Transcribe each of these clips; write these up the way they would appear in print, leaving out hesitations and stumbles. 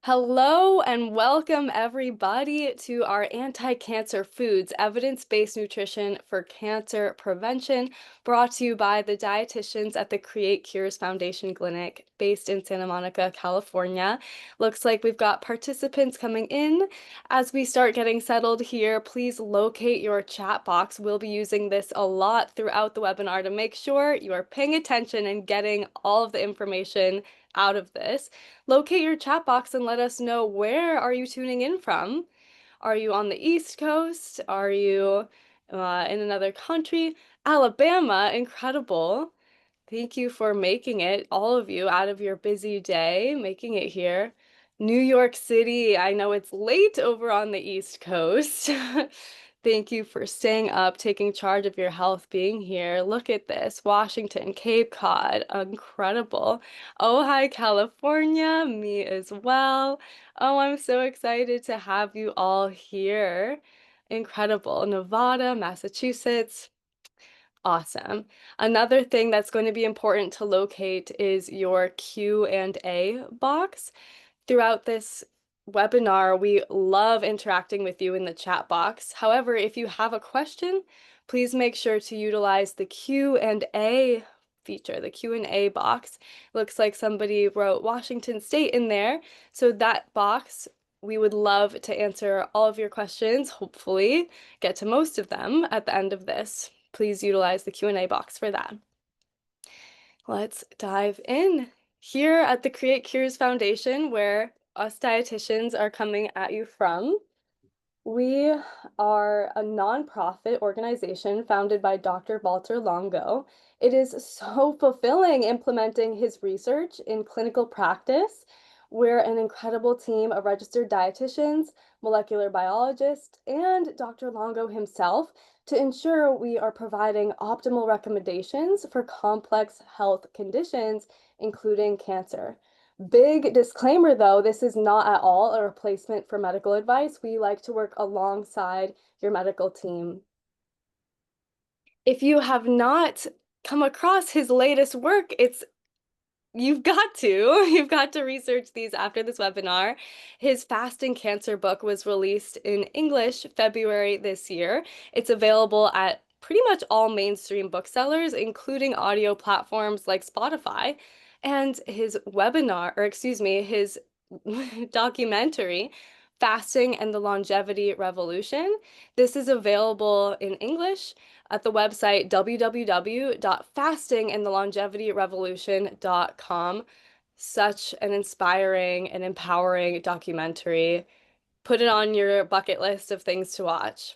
Hello and welcome everybody to our Anti-Cancer Foods Evidence-Based Nutrition for Cancer Prevention, brought to you by the dietitians at the Create Cures Foundation Clinic based in Santa Monica, California. Looks like we've got participants coming in. As we start getting settled here, please locate your chat box. We'll be using this a lot throughout the webinar to make sure you are paying attention and getting all of the information out of this. Locate your chat box and let us know, where are you tuning in from? Are you on the East Coast? Are you in another country? Alabama, incredible. Thank you for making it, all of you, out of your busy day, making it here. New York City, I know it's late over on the East Coast. Thank you for staying up, taking charge of your health, being here. Look at this. Washington, Cape Cod, incredible. Oh, hi, California, me as well. Oh, I'm so excited to have you all here. Incredible. Nevada, Massachusetts. Awesome. Another thing that's going to be important to locate is your Q&A box. Throughout this webinar, we love interacting with you in the chat box. However, if you have a question, please make sure to utilize the Q&A feature, the Q&A box. Looks like somebody wrote Washington State in there. So that box, we would love to answer all of your questions, hopefully get to most of them at the end of this. Please utilize the Q&A box for that. Let's dive in. Here at the Create Cures Foundation, where us dietitians are coming at you from, we are a nonprofit organization founded by Dr. Walter Longo. It is so fulfilling implementing his research in clinical practice. We're an incredible team of registered dietitians, molecular biologists, and Dr. Longo himself to ensure we are providing optimal recommendations for complex health conditions, including cancer. Big disclaimer though, this is not at all a replacement for medical advice. We like to work alongside your medical team. If you have not come across his latest work, you've got to. You've got to research these after this webinar. His Fasting Cancer book was released in English February this year. It's available at pretty much all mainstream booksellers, including audio platforms like Spotify. And his webinar, or excuse me, his documentary, Fasting and the Longevity Revolution. This is available in English at the website www.fastingandthelongevityrevolution.com. Such an inspiring and empowering documentary. Put it on your bucket list of things to watch.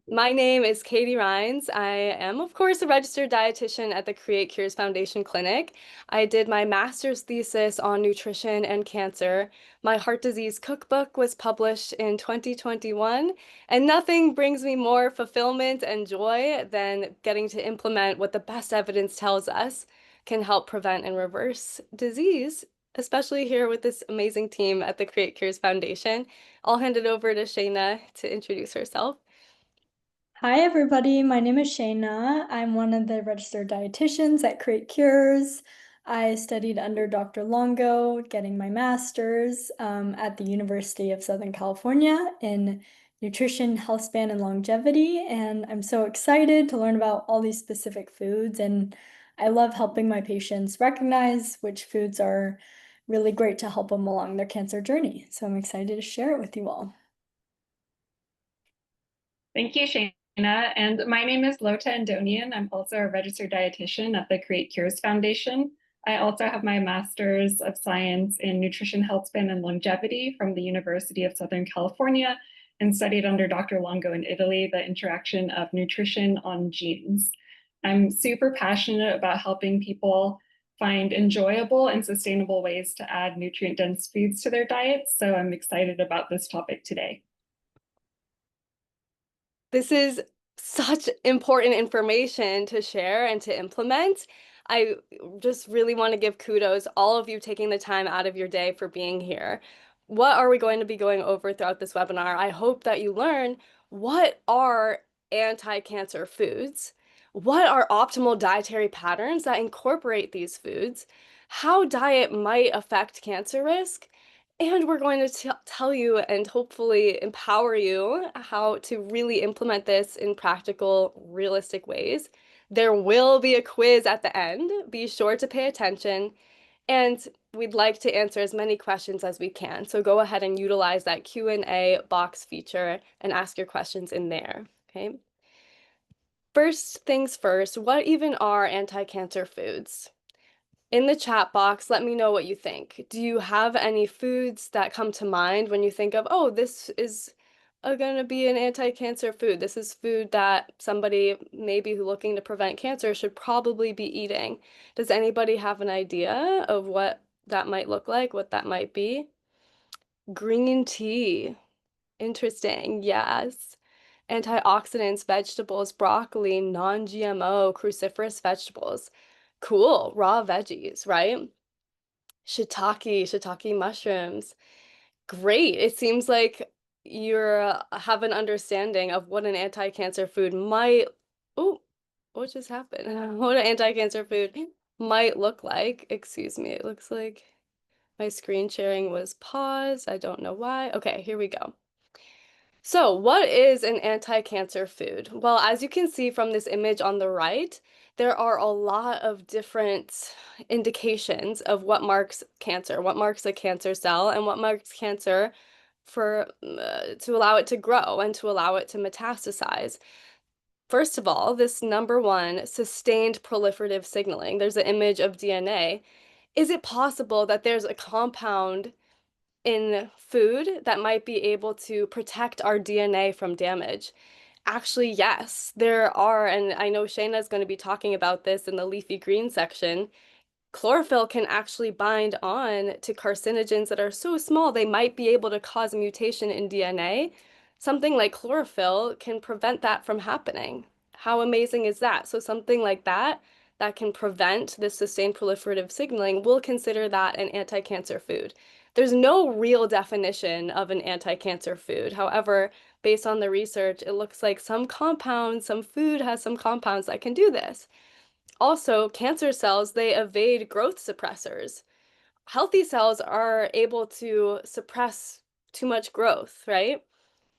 My name is Katie Reines. I am, of course, a registered dietitian at the Create Cures Foundation Clinic. I did my master's thesis on nutrition and cancer. My heart disease cookbook was published in 2021, and nothing brings me more fulfillment and joy than getting to implement what the best evidence tells us can help prevent and reverse disease, especially here with this amazing team at the Create Cures Foundation. I'll hand it over to Shayna to introduce herself. Hi, everybody. My name is Shayna. I'm one of the registered dietitians at Create Cures. I studied under Dr. Longo, getting my master's at the University of Southern California in nutrition, health span, and longevity. And I'm so excited to learn about all these specific foods. And I love helping my patients recognize which foods are really great to help them along their cancer journey. So I'm excited to share it with you all. Thank you, Shayna. And my name is Lotta Andonian. I'm also a registered dietitian at the Create Cures Foundation. I also have my Master's of Science in Nutrition, Health Span, and Longevity from the University of Southern California and studied under Dr. Longo in Italy, the interaction of nutrition on genes. I'm super passionate about helping people find enjoyable and sustainable ways to add nutrient-dense foods to their diets, so I'm excited about this topic today. This is such important information to share and to implement. I just really want to give kudos all of you taking the time out of your day for being here. What are we going to be going over throughout this webinar? I hope that you learn, what are anti-cancer foods? What are optimal dietary patterns that incorporate these foods? How diet might affect cancer risk? And we're going to tell you and hopefully empower you how to really implement this in practical, realistic ways. There will be a quiz at the end. Be sure to pay attention. And we'd like to answer as many questions as we can. So go ahead and utilize that Q&A box feature and ask your questions in there, okay? First things first, what even are anti-cancer foods? In the chat box, let me know what you think. Do you have any foods that come to mind when you think of, oh, this is going to be an anti-cancer food? This is food that somebody maybe looking to prevent cancer should probably be eating. Does anybody have an idea of what that might look like, what that might be? Green tea. Interesting. Yes. Antioxidants, vegetables, broccoli, non-GMO, cruciferous vegetables. Cool. Raw veggies, right? Shiitake mushrooms. Great. It seems like you have an understanding of what an anti-cancer food might, oh, what just happened? What an anti-cancer food might look like. Excuse me. It looks like my screen sharing was paused. I don't know why. Okay, here we go. So, what is an anti-cancer food? Well, as you can see from this image on the right, there are a lot of different indications of what marks cancer, what marks a cancer cell, and what marks cancer for to allow it to grow and to allow it to metastasize. First of all, this number one, sustained proliferative signaling. There's an image of DNA. Is it possible that there's a compound in food that might be able to protect our DNA from damage? Actually, yes, there are, and I know Shayna is going to be talking about this in the leafy green section. Chlorophyll can actually bind on to carcinogens that are so small they might be able to cause a mutation in DNA. Something like chlorophyll can prevent that from happening. How amazing is that? So something like that that can prevent this sustained proliferative signaling, we'll consider that an anti-cancer food. There's no real definition of an anti-cancer food. However, based on the research, it looks like some compounds, some food has some compounds that can do this. Also, cancer cells, they evade growth suppressors. Healthy cells are able to suppress too much growth, right?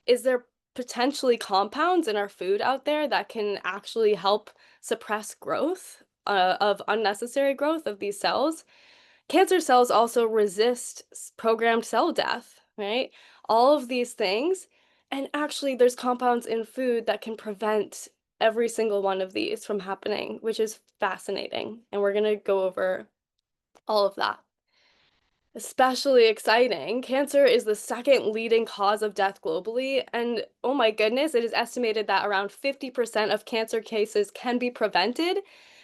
Is there potentially compounds in our food out there that can actually help suppress growth of unnecessary growth of these cells? Cancer cells also resist programmed cell death, right? All of these things. And actually, there's compounds in food that can prevent every single one of these from happening, which is fascinating. And we're going to go over all of that. Especially exciting, cancer is the second leading cause of death globally, and oh my goodness, it is estimated that around 50% of cancer cases can be prevented.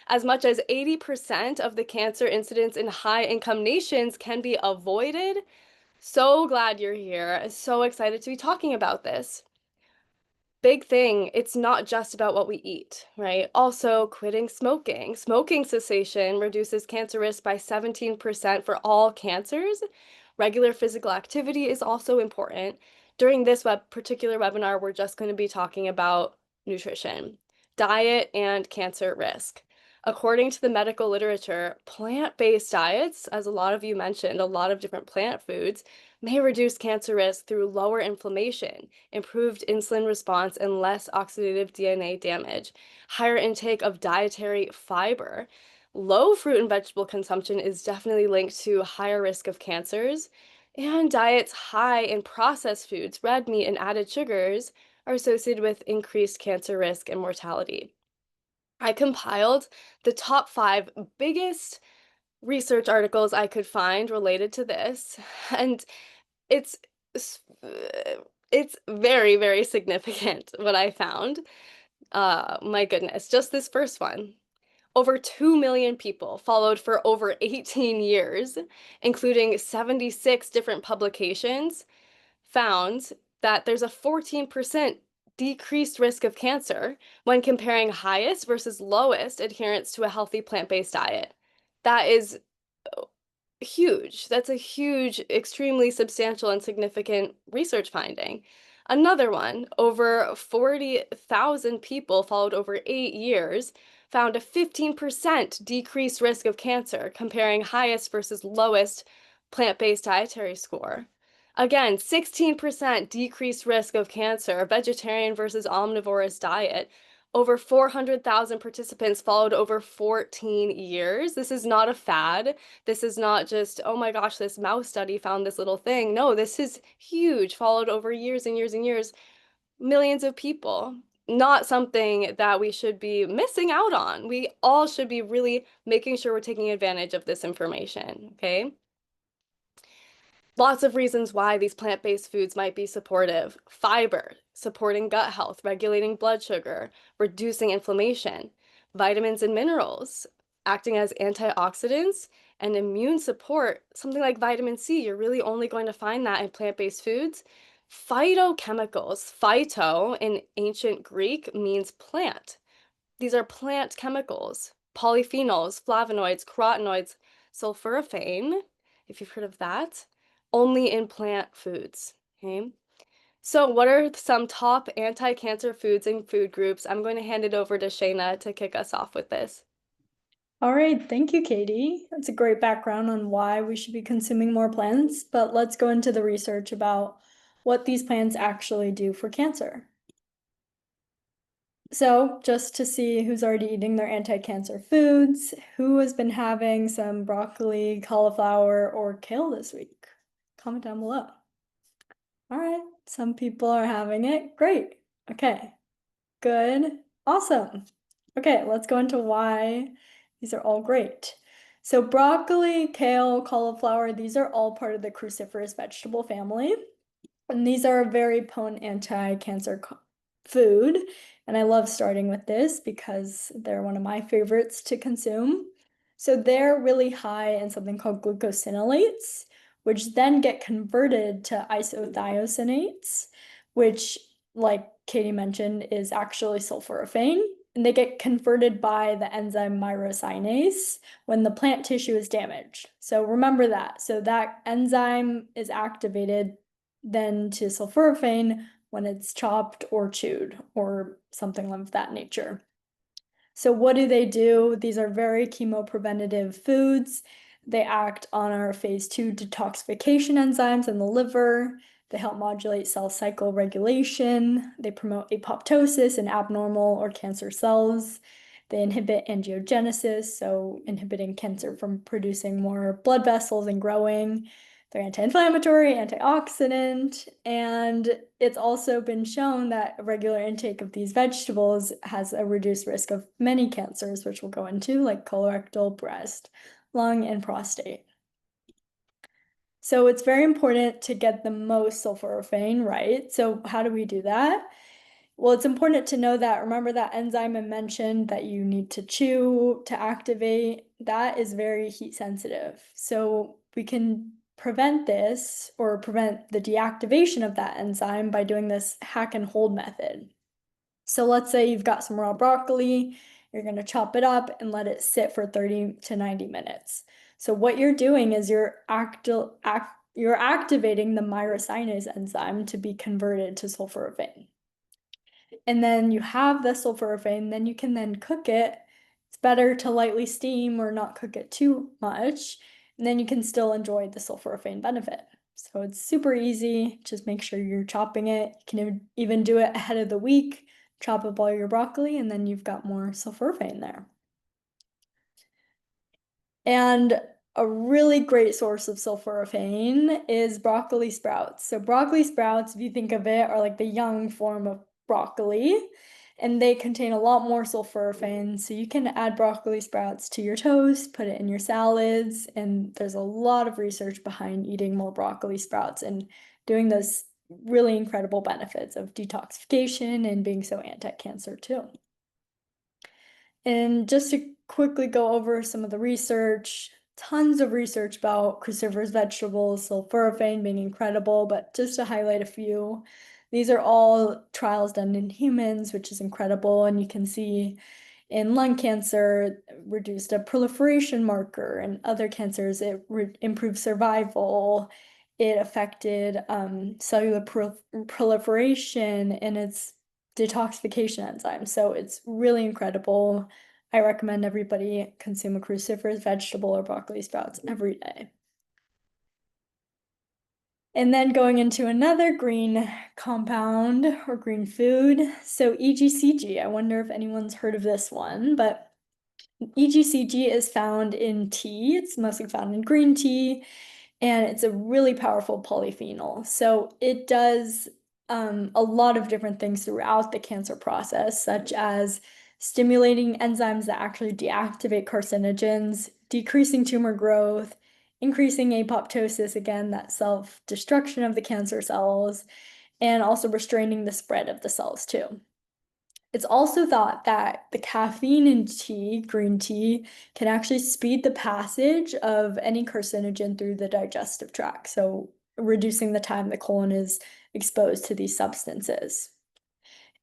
As much as 80% of the cancer incidents in high-income nations can be avoided. So glad you're here. So excited to be talking about this. Big thing, it's not just about what we eat, right? Also, quitting smoking. Smoking cessation reduces cancer risk by 17% for all cancers. Regular physical activity is also important. During this particular webinar, we're just going to be talking about nutrition, diet, and cancer risk. According to the medical literature, plant-based diets, as a lot of you mentioned, a lot of different plant foods, may reduce cancer risk through lower inflammation, improved insulin response, and less oxidative DNA damage. Higher intake of dietary fiber. Low fruit and vegetable consumption is definitely linked to higher risk of cancers. And diets high in processed foods, red meat, and added sugars are associated with increased cancer risk and mortality. I compiled the top 5 biggest research articles I could find related to this, and it's it's very, very significant what I found. My goodness, just this first one. Over 2 million people followed for over 18 years, including 76 different publications, found that there's a 14% decreased risk of cancer when comparing highest versus lowest adherence to a healthy plant-based diet. That is huge. That's a huge, extremely substantial and significant research finding. Another one, over 40,000 people followed over 8 years found a 15% decreased risk of cancer comparing highest versus lowest plant-based dietary score. Again, 16% decreased risk of cancer, vegetarian versus omnivorous diet. Over 400,000 participants followed over 14 years. This is not a fad. This is not just, oh my gosh, this mouse study found this little thing. No, this is huge, followed over years and years and years, millions of people. Not something that we should be missing out on. We all should be really making sure we're taking advantage of this information, okay? Lots of reasons why these plant-based foods might be supportive. Fiber, supporting gut health, regulating blood sugar, reducing inflammation. Vitamins and minerals, acting as antioxidants and immune support. Something like vitamin C, you're really only going to find that in plant-based foods. Phytochemicals, phyto in ancient Greek means plant. These are plant chemicals, polyphenols, flavonoids, carotenoids, sulforaphane, if you've heard of that, only in plant foods, okay? So what are some top anti-cancer foods and food groups? I'm going to hand it over to Shayna to kick us off with this. All right, thank you, Katie. That's a great background on why we should be consuming more plants, but let's go into the research about what these plants actually do for cancer. So, just to see who's already eating their anti-cancer foods, who has been having some broccoli, cauliflower, or kale this week? Comment down below. All right, some people are having it. Great. Okay, good. Awesome. Okay, let's go into why these are all great. So broccoli, kale, cauliflower, these are all part of the cruciferous vegetable family. And these are a very potent anti-cancer food. And I love starting with this because they're one of my favorites to consume. So they're really high in something called glucosinolates, which then get converted to isothiocyanates, which, like Katie mentioned, is actually sulforaphane. And they get converted by the enzyme myrosinase when the plant tissue is damaged. So remember that. So that enzyme is activated then to sulforaphane when it's chopped or chewed or something of that nature. So what do? These are very chemopreventative foods. They act on our phase 2 detoxification enzymes in the liver. They help modulate cell cycle regulation. They promote apoptosis in abnormal or cancer cells. They inhibit angiogenesis, so inhibiting cancer from producing more blood vessels and growing. They're anti-inflammatory, antioxidant, and it's also been shown that a regular intake of these vegetables has a reduced risk of many cancers, which we'll go into, like colorectal, breast, lung, and prostate. So it's very important to get the most sulforaphane, right? So how do we do that? Well, it's important to know that, remember that enzyme I mentioned that you need to chew to activate, that is very heat sensitive. So we can prevent this or prevent the deactivation of that enzyme by doing this hack and hold method. So let's say you've got some raw broccoli, you're going to chop it up and let it sit for 30 to 90 minutes. So what you're doing is you're activating the myrosinase enzyme to be converted to sulforaphane. And then you have the sulforaphane, then you can then cook it. It's better to lightly steam or not cook it too much, and then you can still enjoy the sulforaphane benefit. So it's super easy, just make sure you're chopping it. You can even do it ahead of the week, chop up all your broccoli, and then you've got more sulforaphane there. And a really great source of sulforaphane is broccoli sprouts. So broccoli sprouts, if you think of it, are like the young form of broccoli, and they contain a lot more sulforaphane. So you can add broccoli sprouts to your toast, put it in your salads, and there's a lot of research behind eating more broccoli sprouts and doing those really incredible benefits of detoxification and being so anti-cancer too. And just to quickly go over some of the research, tons of research about cruciferous vegetables, sulforaphane being incredible, but just to highlight a few, these are all trials done in humans, which is incredible. And you can see in lung cancer, reduced a proliferation marker, and other cancers, it improved survival. It affected cellular proliferation and its detoxification enzyme. So it's really incredible. I recommend everybody consume a cruciferous vegetable or broccoli sprouts every day. And then going into another green compound or green food. So EGCG, I wonder if anyone's heard of this one, but EGCG is found in tea. It's mostly found in green tea, and it's a really powerful polyphenol. So it does a lot of different things throughout the cancer process, such as stimulating enzymes that actually deactivate carcinogens, decreasing tumor growth, increasing apoptosis, again, that self-destruction of the cancer cells, and also restraining the spread of the cells too. It's also thought that the caffeine in tea, green tea, can actually speed the passage of any carcinogen through the digestive tract, so reducing the time the colon is exposed to these substances.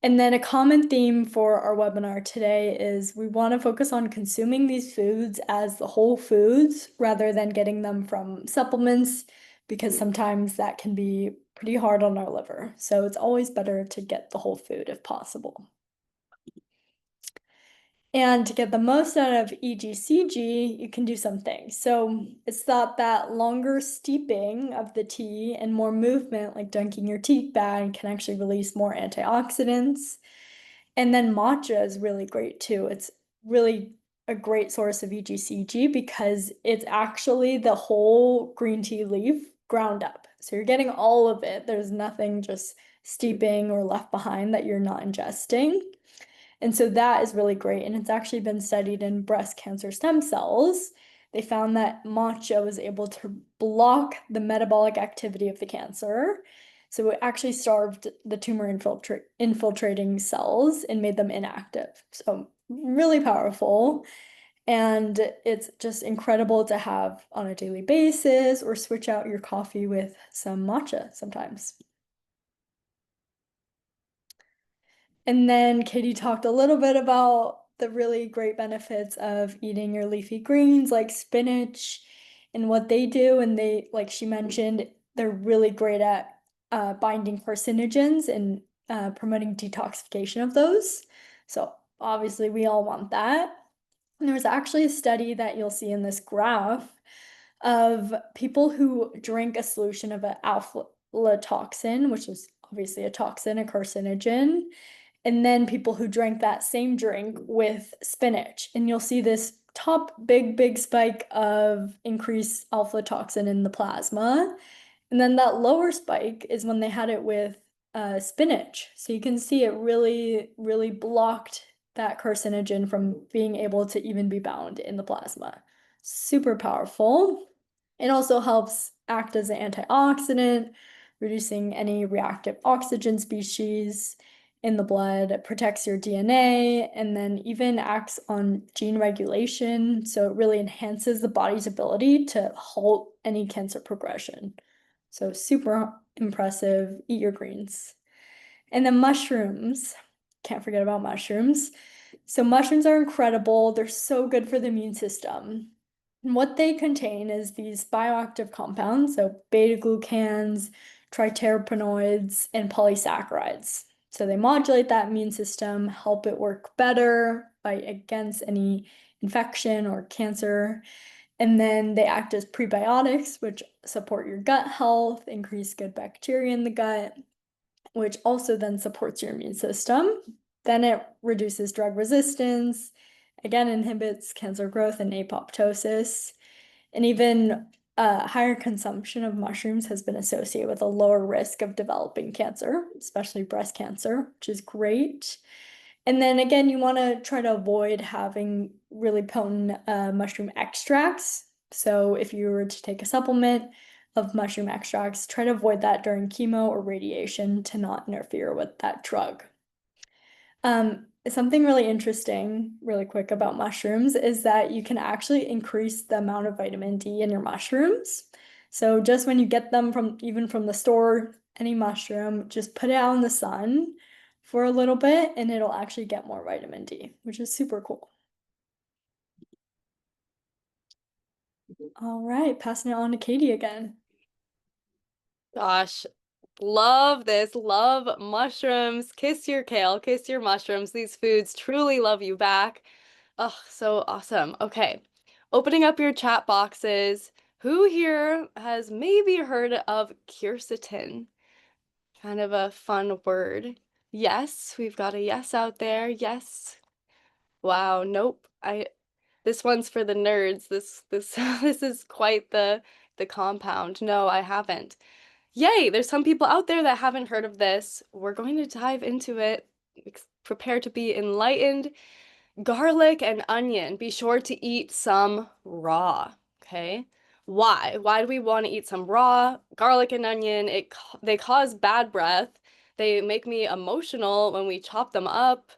And then a common theme for our webinar today is we want to focus on consuming these foods as the whole foods rather than getting them from supplements, because sometimes that can be pretty hard on our liver. So it's always better to get the whole food if possible. And to get the most out of EGCG, you can do some things. So it's thought that longer steeping of the tea and more movement, like dunking your tea bag, can actually release more antioxidants. And then matcha is really great too. It's really a great source of EGCG because it's actually the whole green tea leaf ground up. So you're getting all of it. There's nothing just steeping or left behind that you're not ingesting. And so that is really great. And it's actually been studied in breast cancer stem cells. They found that matcha was able to block the metabolic activity of the cancer. So it actually starved the tumor infiltrating cells and made them inactive. So really powerful. And it's just incredible to have on a daily basis or switch out your coffee with some matcha sometimes. And then Katie talked a little bit about the really great benefits of eating your leafy greens like spinach and what they do. And they, like she mentioned, they're really great at binding carcinogens and promoting detoxification of those. So obviously we all want that. And there was actually a study that you'll see in this graph of people who drink a solution of an alpha toxin, which is obviously a toxin, a carcinogen, and then people who drank that same drink with spinach. And you'll see this top big spike of increased alpha toxin in the plasma. And then that lower spike is when they had it with spinach. So you can see it really blocked that carcinogen from being able to even be bound in the plasma. Super powerful. It also helps act as an antioxidant, reducing any reactive oxygen species in the blood. It protects your DNA and then even acts on gene regulation. So it really enhances the body's ability to halt any cancer progression. So super impressive. Eat your greens. And then mushrooms. Can't forget about mushrooms. So mushrooms are incredible. They're so good for the immune system. And what they contain is these bioactive compounds, so beta-glucans, triterpenoids, and polysaccharides. So they modulate that immune system, help it work better, fight against any infection or cancer. And then they act as prebiotics, which support your gut health, increase good bacteria in the gut, which also then supports your immune system. Then it reduces drug resistance, again, inhibits cancer growth and apoptosis. And even higher consumption of mushrooms has been associated with a lower risk of developing cancer, especially breast cancer, which is great. And then again, you want to try to avoid having really potent mushroom extracts. So if you were to take a supplement of mushroom extracts, try to avoid that during chemo or radiation to not interfere with that drug. Something really interesting, really quick about mushrooms is that you can actually increase the amount of vitamin D in your mushrooms. So just when you get them from even from the store, any mushroom, just put it out in the sun for a little bit and it'll actually get more vitamin D, which is super cool. All right, passing it on to Katie again. Gosh, love this. Love mushrooms. Kiss your kale, kiss your mushrooms. These foods truly love you back. Oh, so awesome. Okay. Opening up your chat boxes. Who here has maybe heard of quercetin? Kind of a fun word. Yes, we've got a yes out there. Yes. Wow, nope. This one's for the nerds. This this is quite the compound. No, I haven't. Yay, there's some people out there that haven't heard of this. We're going to dive into it. Prepare to be enlightened. Garlic and onion. Be sure to eat some raw, okay? Why? Why do we want to eat some raw? Garlic and onion, they cause bad breath. They make me emotional when we chop them up.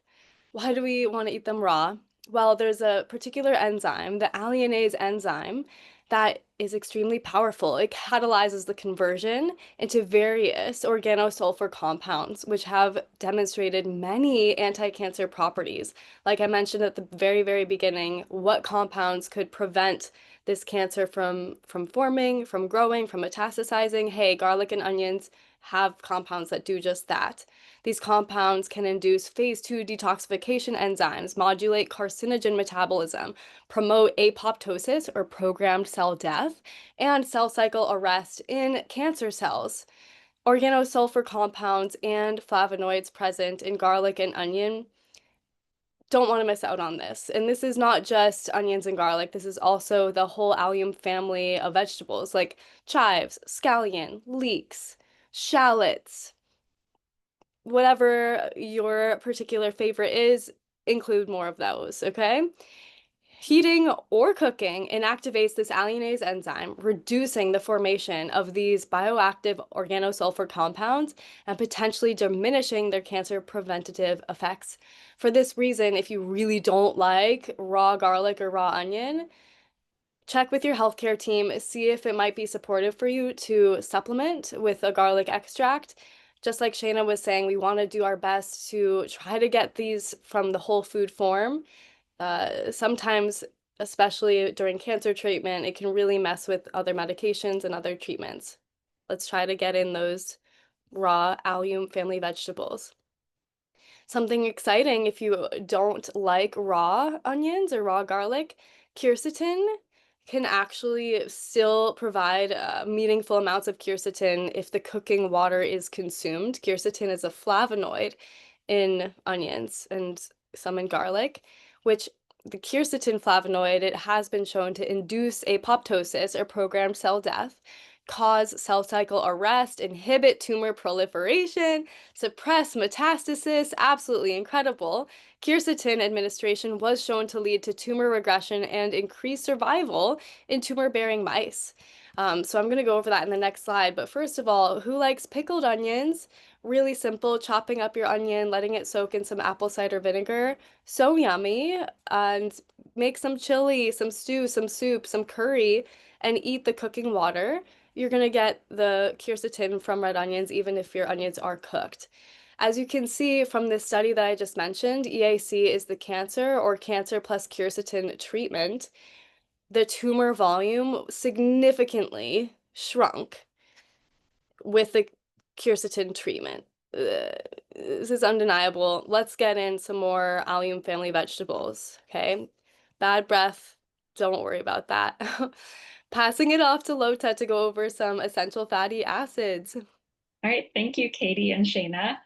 Why do we want to eat them raw? Well, there's a particular enzyme, the alliinase enzyme, that is extremely powerful. It catalyzes the conversion into various organosulfur compounds, which have demonstrated many anti-cancer properties. Like I mentioned at the very, very beginning, what compounds could prevent this cancer from forming, from growing, from metastasizing? Hey, garlic and onions have compounds that do just that. These compounds can induce phase 2 detoxification enzymes, modulate carcinogen metabolism, promote apoptosis or programmed cell death, and cell cycle arrest in cancer cells. Organosulfur compounds and flavonoids present in garlic and onion don't want to miss out on this. And this is not just onions and garlic, this is also the whole allium family of vegetables like chives, scallion, leeks, shallots, whatever your particular favorite is, include more of those, okay? Heating or cooking inactivates this alliinase enzyme, reducing the formation of these bioactive organosulfur compounds and potentially diminishing their cancer preventative effects. For this reason, if you really don't like raw garlic or raw onion, check with your healthcare team, see if it might be supportive for you to supplement with a garlic extract. Just like Shayna was saying, we want to do our best to try to get these from the whole food form. Sometimes, especially during cancer treatment, it can really mess with other medications and other treatments. Let's try to get in those raw allium family vegetables. Something exciting if you don't like raw onions or raw garlic, quercetin can actually still provide meaningful amounts of quercetin if the cooking water is consumed. Quercetin is a flavonoid in onions and some in garlic, which the quercetin flavonoid, it has been shown to induce apoptosis or programmed cell death, cause cell cycle arrest, inhibit tumor proliferation, suppress metastasis. Absolutely incredible. Quercetin administration was shown to lead to tumor regression and increased survival in tumor-bearing mice. So I'm going to go over that in the next slide. But first of all, who likes pickled onions? Really simple, chopping up your onion, letting it soak in some apple cider vinegar. So yummy. And make some chili, some stew, some soup, some curry, and eat the cooking water. You're going to get the quercetin from red onions, even if your onions are cooked. As you can see from this study that I just mentioned, EAC is the cancer or cancer plus quercetin treatment. The tumor volume significantly shrunk with the quercetin treatment. This is undeniable. Let's get in some more allium family vegetables, okay? Bad breath, don't worry about that. Passing it off to Lotta to go over some essential fatty acids. All right, thank you, Katie and Shayna.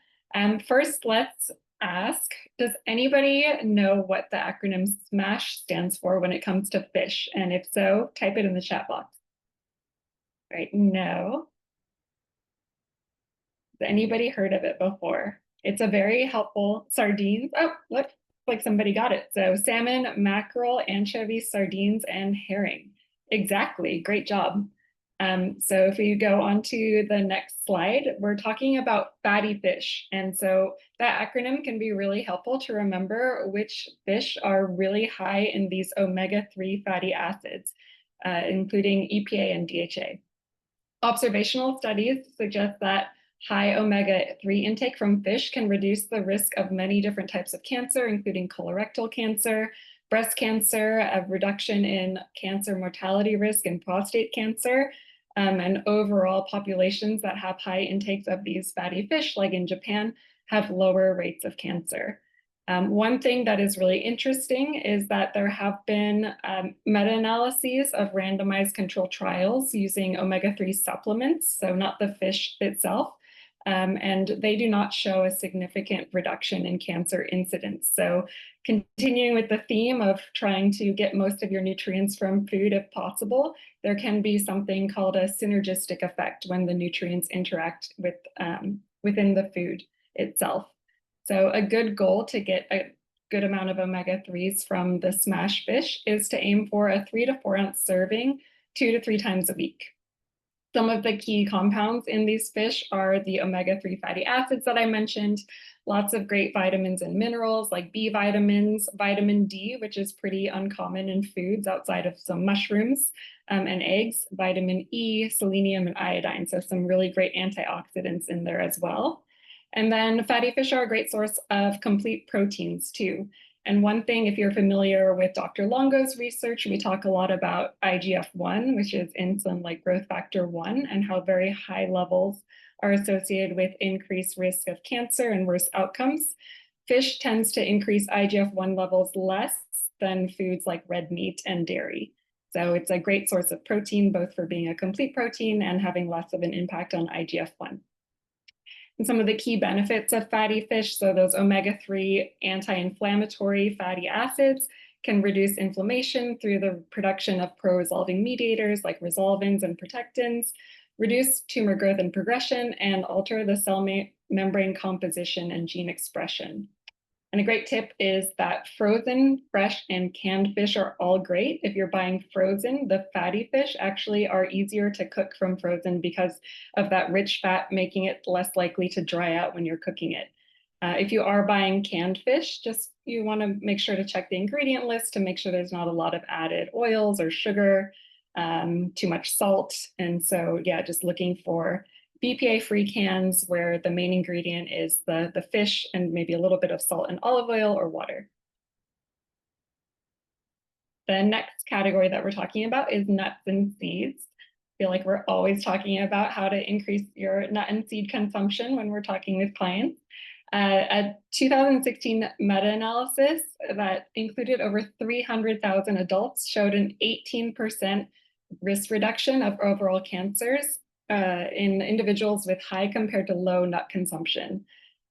First, let's ask, does anybody know what the acronym SMASH stands for when it comes to fish? And if so, type it in the chat box. All right, no. Has anybody heard of it before? It's a very helpful sardines. Oh, look, like somebody got it. So salmon, mackerel, anchovies, sardines, and herring. Exactly, great job. So if we go on to the next slide, we're talking about fatty fish. And so that acronym can be really helpful to remember which fish are really high in these omega-3 fatty acids, including EPA and DHA. Observational studies suggest that high omega-3 intake from fish can reduce the risk of many different types of cancer, including colorectal cancer, breast cancer, a reduction in cancer mortality risk, and prostate cancer. And overall, populations that have high intakes of these fatty fish, like in Japan, have lower rates of cancer. One thing that is really interesting is that there have been meta-analyses of randomized controlled trials using omega-3 supplements, so not the fish itself, and they do not show a significant reduction in cancer incidence. So continuing with the theme of trying to get most of your nutrients from food if possible, there can be something called a synergistic effect when the nutrients interact with within the food itself. So a good goal to get a good amount of omega-3s from the smash fish is to aim for a 3 to 4 ounce serving 2 to 3 times a week. Some of the key compounds in these fish are the omega-3 fatty acids that I mentioned, lots of great vitamins and minerals like B vitamins, vitamin D, which is pretty uncommon in foods outside of some mushrooms and eggs, vitamin E, selenium, and iodine. So some really great antioxidants in there as well. And then fatty fish are a great source of complete proteins too. And one thing, if you're familiar with Dr. Longo's research, we talk a lot about IGF-1, which is insulin-like growth factor 1, and how very high levels are associated with increased risk of cancer and worse outcomes. Fish tends to increase IGF-1 levels less than foods like red meat and dairy. So it's a great source of protein, both for being a complete protein and having less of an impact on IGF-1. And some of the key benefits of fatty fish, so those omega-3 anti-inflammatory fatty acids can reduce inflammation through the production of pro-resolving mediators like resolvins and protectins, reduce tumor growth and progression, and alter the cell membrane composition and gene expression. And a great tip is that frozen, fresh, and canned fish are all great. If you're buying frozen, the fatty fish actually are easier to cook from frozen because of that rich fat, making it less likely to dry out when you're cooking it. If you are buying canned fish, you want to make sure to check the ingredient list to make sure there's not a lot of added oils or sugar, too much salt. And so, yeah, just looking for BPA-free cans where the main ingredient is the fish and maybe a little bit of salt and olive oil or water. The next category that we're talking about is nuts and seeds. I feel like we're always talking about how to increase your nut and seed consumption when we're talking with clients. A 2016 meta-analysis that included over 300,000 adults showed an 18% risk reduction of overall cancers in individuals with high compared to low nut consumption.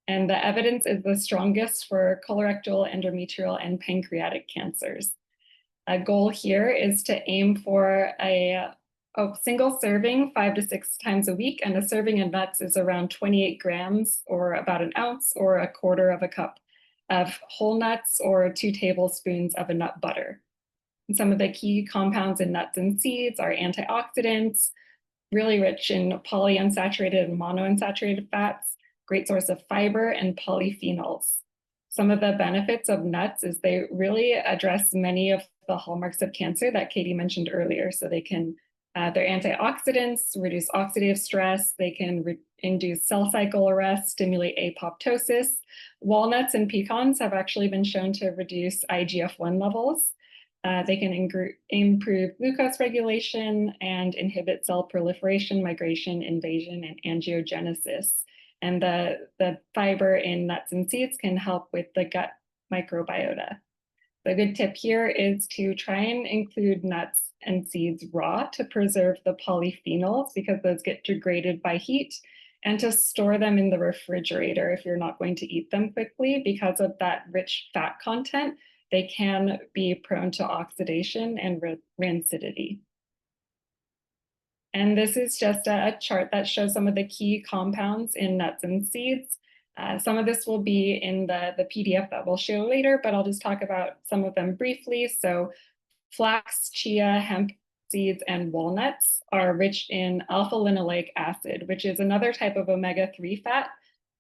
And the evidence is the strongest for colorectal, endometrial, and pancreatic cancers. A goal here is to aim for a single serving 5 to 6 times a week, and a serving of nuts is around 28 grams or about an ounce or a quarter of a cup of whole nuts or 2 tablespoons of a nut butter. And some of the key compounds in nuts and seeds are antioxidants, really rich in polyunsaturated and monounsaturated fats, great source of fiber, and polyphenols. Some of the benefits of nuts is they really address many of the hallmarks of cancer that Katie mentioned earlier. So they can, they're antioxidants, reduce oxidative stress, they can induce cell cycle arrest, stimulate apoptosis. Walnuts and pecans have actually been shown to reduce IGF-1 levels. They can improve glucose regulation and inhibit cell proliferation, migration, invasion, and angiogenesis. And the fiber in nuts and seeds can help with the gut microbiota. The good tip here is to try and include nuts and seeds raw to preserve the polyphenols because those get degraded by heat, and to store them in the refrigerator if you're not going to eat them quickly because of that rich fat content. They can be prone to oxidation and rancidity. And this is just a chart that shows some of the key compounds in nuts and seeds. Some of this will be in the PDF that we'll show later, but I'll just talk about some of them briefly. So flax, chia, hemp seeds, and walnuts are rich in alpha-linoleic acid, which is another type of omega-3 fat,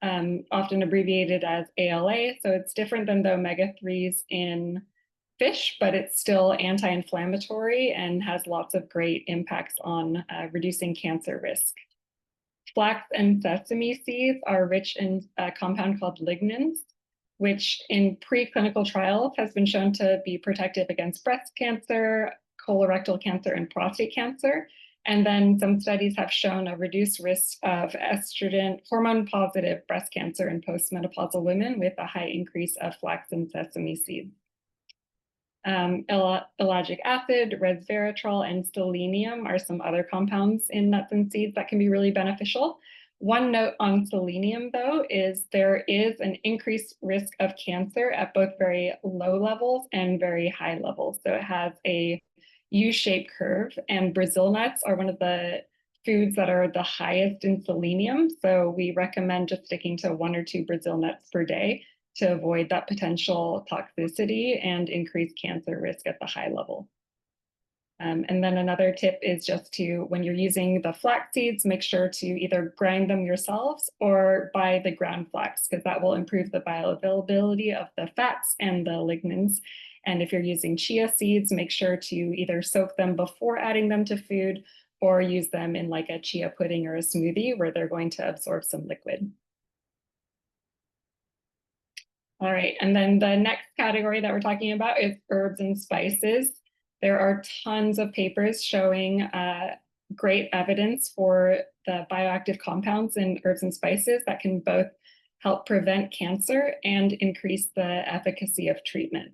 often abbreviated as ALA. So it's different than the omega-3s in fish, but it's still anti-inflammatory and has lots of great impacts on reducing cancer risk. Flax and sesame seeds are rich in a compound called lignans, which in preclinical trials has been shown to be protective against breast cancer, colorectal cancer, and prostate cancer. And then some studies have shown a reduced risk of estrogen, hormone-positive breast cancer in postmenopausal women with a high increase of flax and sesame seeds. Ellagic acid, resveratrol, and selenium are some other compounds in nuts and seeds that can be really beneficial. One note on selenium, though, is there is an increased risk of cancer at both very low levels and very high levels. So it has a U-shaped curve, and Brazil nuts are one of the foods that are the highest in selenium. So we recommend just sticking to 1 or 2 Brazil nuts per day to avoid that potential toxicity and increase cancer risk at the high level. And then another tip is just to, when you're using the flax seeds, make sure to either grind them yourselves or buy the ground flax, because that will improve the bioavailability of the fats and the lignans. And if you're using chia seeds, make sure to either soak them before adding them to food or use them in like a chia pudding or a smoothie where they're going to absorb some liquid. All right, and then the next category that we're talking about is herbs and spices. There are tons of papers showing great evidence for the bioactive compounds in herbs and spices that can both help prevent cancer and increase the efficacy of treatment.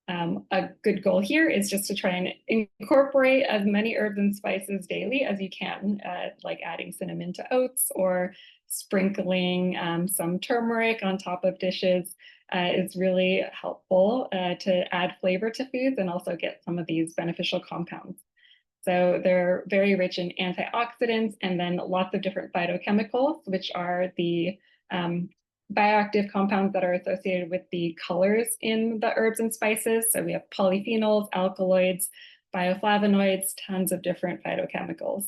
A good goal here is just to try and incorporate as many herbs and spices daily as you can, like adding cinnamon to oats or sprinkling some turmeric on top of dishes is really helpful to add flavor to foods and also get some of these beneficial compounds. So they're very rich in antioxidants and then lots of different phytochemicals, which are the bioactive compounds that are associated with the colors in the herbs and spices. So we have polyphenols, alkaloids, bioflavonoids, tons of different phytochemicals.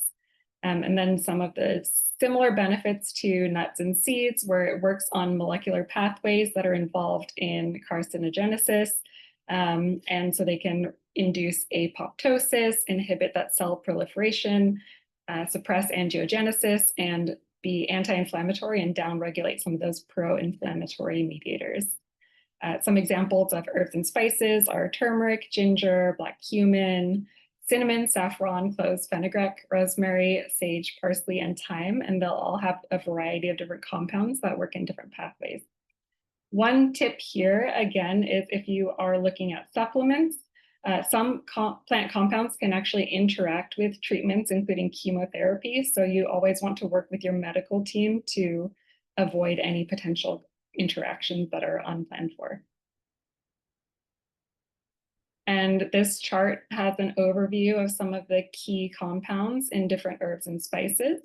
And then some of the similar benefits to nuts and seeds, where it works on molecular pathways that are involved in carcinogenesis. And so they can induce apoptosis, inhibit that cell proliferation, suppress angiogenesis, and be anti-inflammatory and downregulate some of those pro-inflammatory mediators. Some examples of herbs and spices are turmeric, ginger, black cumin, cinnamon, saffron, cloves, fenugreek, rosemary, sage, parsley, and thyme, and they'll all have a variety of different compounds that work in different pathways. One tip here, again, is if you are looking at supplements, some plant compounds can actually interact with treatments, including chemotherapy. So you always want to work with your medical team to avoid any potential interactions that are unplanned for. And this chart has an overview of some of the key compounds in different herbs and spices.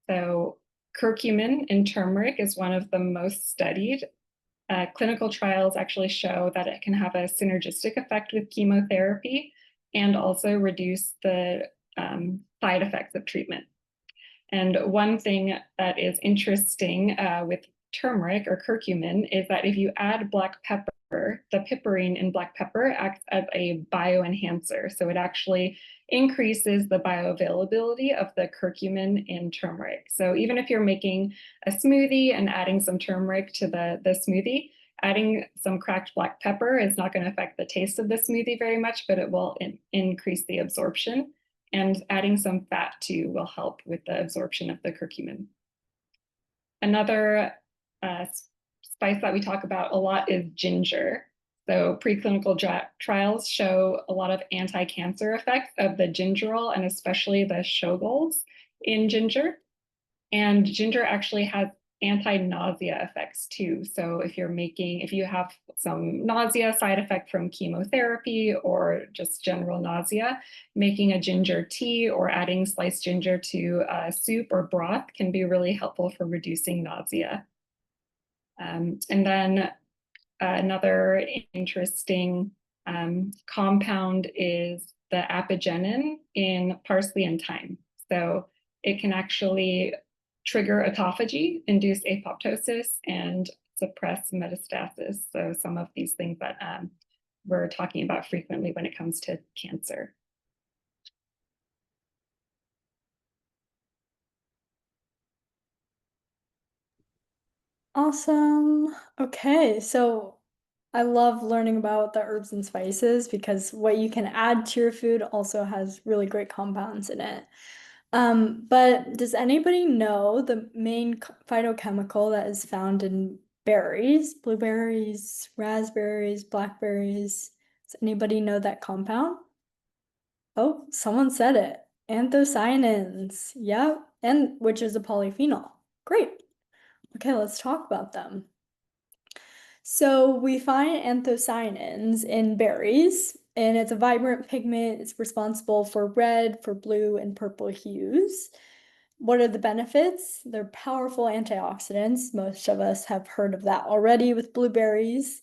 So curcumin in turmeric is one of the most studied. Clinical trials actually show that it can have a synergistic effect with chemotherapy and also reduce the side effects of treatment. And one thing that is interesting with turmeric or curcumin is that if you add black pepper, the piperine in black pepper acts as a bioenhancer. So it actually increases the bioavailability of the curcumin in turmeric. So even if you're making a smoothie and adding some turmeric to the smoothie, adding some cracked black pepper is not going to affect the taste of the smoothie very much, but it will increase the absorption. And adding some fat too will help with the absorption of the curcumin. Another spice that we talk about a lot is ginger. So preclinical trials show a lot of anti-cancer effects of the gingerol and especially the shogols in ginger. And ginger actually has anti-nausea effects too. So if you have some nausea side effect from chemotherapy or just general nausea, making a ginger tea or adding sliced ginger to a soup or broth can be really helpful for reducing nausea. And then another interesting compound is the apigenin in parsley and thyme. So it can actually trigger autophagy, induce apoptosis, and suppress metastasis. So some of these things that we're talking about frequently when it comes to cancer. Awesome. Okay, so I love learning about the herbs and spices because what you can add to your food also has really great compounds in it. But does anybody know the main phytochemical that is found in berries, blueberries, raspberries, blackberries? Does anybody know that compound? Oh, someone said it. Anthocyanins. Yep, and which is a polyphenol. Great. Okay, let's talk about them. So we find anthocyanins in berries, and it's a vibrant pigment. It's responsible for red, for blue, and purple hues. What are the benefits? They're powerful antioxidants. Most of us have heard of that already with blueberries.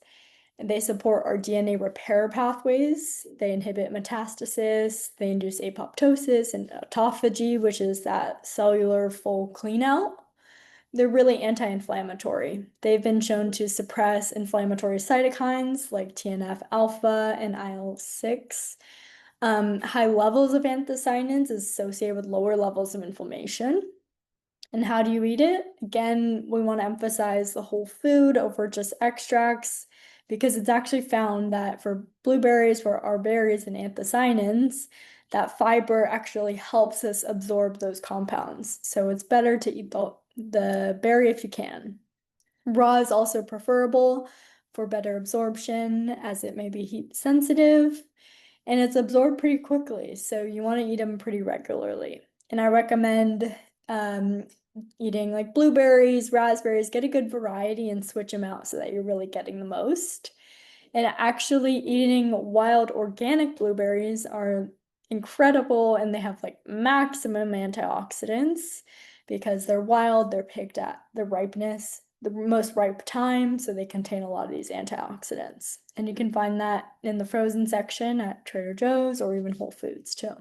And they support our DNA repair pathways. They inhibit metastasis. They induce apoptosis and autophagy, which is that cellular full cleanout. They're really anti-inflammatory. They've been shown to suppress inflammatory cytokines like TNF alpha and IL-6. High levels of anthocyanins is associated with lower levels of inflammation. And how do you eat it? Again, we want to emphasize the whole food over just extracts because it's actually found that for blueberries, for our berries and anthocyanins, that fiber actually helps us absorb those compounds. So it's better to eat the berry if you can. Raw is also preferable for better absorption as it may be heat sensitive and it's absorbed pretty quickly. So you want to eat them pretty regularly. And I recommend eating like blueberries, raspberries, get a good variety and switch them out so that you're really getting the most. And actually eating wild organic blueberries are incredible and they have like maximum antioxidants because they're wild, they're picked at the ripeness, the most ripe time, so they contain a lot of these antioxidants. And you can find that in the frozen section at Trader Joe's or even Whole Foods too.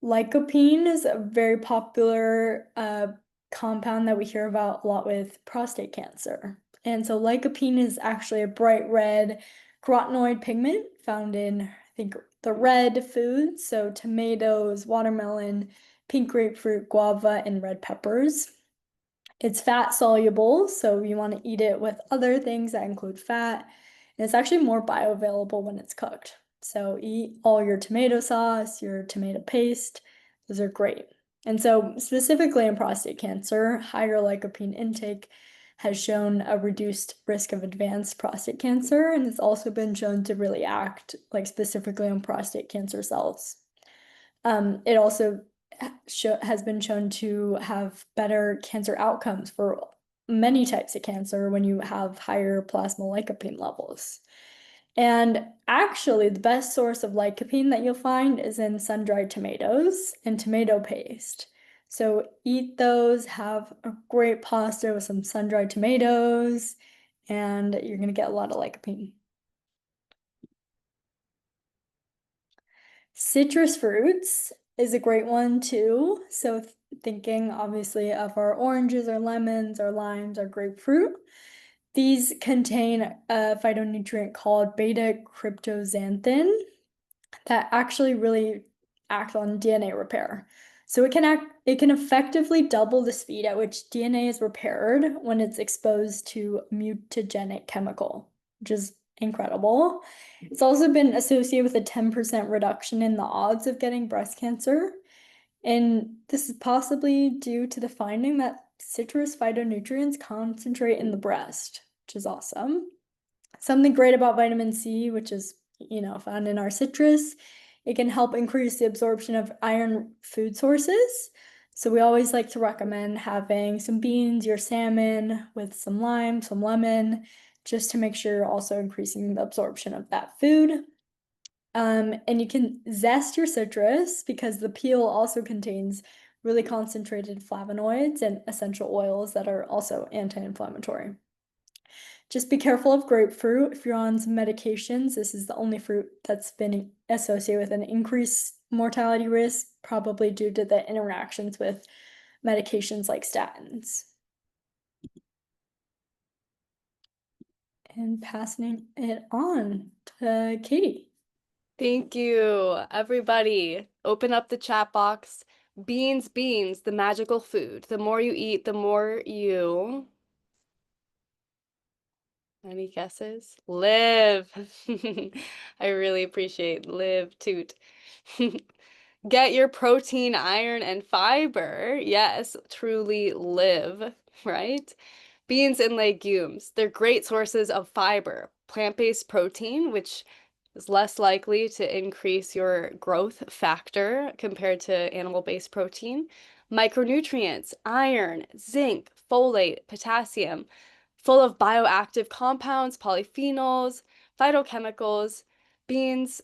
Lycopene is a very popular compound that we hear about a lot with prostate cancer. And so lycopene is actually a bright red carotenoid pigment found in, I think, the red foods, so tomatoes, watermelon, pink grapefruit, guava, and red peppers. It's fat soluble, so you want to eat it with other things that include fat. And it's actually more bioavailable when it's cooked. So eat all your tomato sauce, your tomato paste. Those are great. And so specifically in prostate cancer, higher lycopene intake has shown a reduced risk of advanced prostate cancer, and it's also been shown to really act like specifically on prostate cancer cells. It also has been shown to have better cancer outcomes for many types of cancer when you have higher plasma lycopene levels. And actually, the best source of lycopene that you'll find is in sun-dried tomatoes and tomato paste. So eat those, have a great pasta with some sun-dried tomatoes, and you're going to get a lot of lycopene. Citrus fruits is a great one too. So thinking obviously of our oranges, our lemons, our limes, our grapefruit. These contain a phytonutrient called beta-cryptoxanthin that actually really act on DNA repair. So it can effectively double the speed at which DNA is repaired when it's exposed to a mutagenic chemical, which is incredible. It's also been associated with a 10% reduction in the odds of getting breast cancer. And this is possibly due to the finding that citrus phytonutrients concentrate in the breast, which is awesome. Something great about vitamin C, which is, found in our citrus, it can help increase the absorption of iron food sources. So we always like to recommend having some beans, your salmon with some lime, some lemon, just to make sure you're also increasing the absorption of that food. And you can zest your citrus because the peel also contains really concentrated flavonoids and essential oils that are also anti-inflammatory. Just be careful of grapefruit. If you're on some medications, this is the only fruit that's been associated with an increased mortality risk, probably due to the interactions with medications like statins. And passing it on to Katie. Thank you, everybody. Open up the chat box. Beans, beans, the magical food. The more you eat, the more you Any guesses? Live. I really appreciate live toot. Get your protein, iron, and fiber. Yes, truly live, right? Beans and legumes. They're great sources of fiber, plant-based protein, which is less likely to increase your growth factor compared to animal-based protein. Micronutrients, iron, zinc, folate, potassium, full of bioactive compounds, polyphenols, phytochemicals. Beans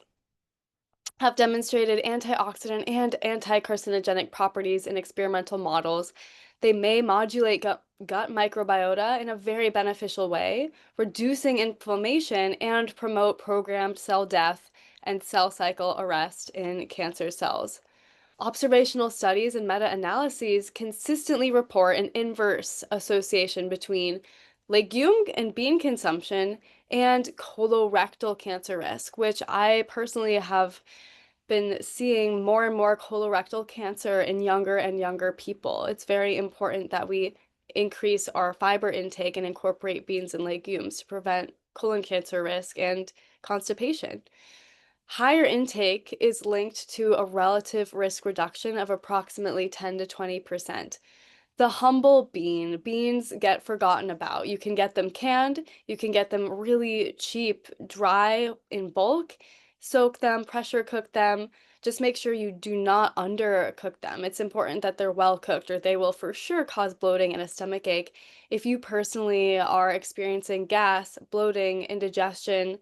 have demonstrated antioxidant and anti-carcinogenic properties in experimental models. They may modulate gut microbiota in a very beneficial way, reducing inflammation and promote programmed cell death and cell cycle arrest in cancer cells. Observational studies and meta-analyses consistently report an inverse association between legume and bean consumption and colorectal cancer risk, which I personally have been seeing more and more colorectal cancer in younger and younger people. It's very important that we increase our fiber intake and incorporate beans and legumes to prevent colon cancer risk and constipation. Higher intake is linked to a relative risk reduction of approximately 10 to 20%. The humble bean. Beans get forgotten about. You can get them canned, you can get them really cheap, dry in bulk. Soak them, pressure cook them. Just make sure you do not undercook them. It's important that they're well cooked, or they will for sure cause bloating and a stomach ache. If you personally are experiencing gas, bloating, indigestion,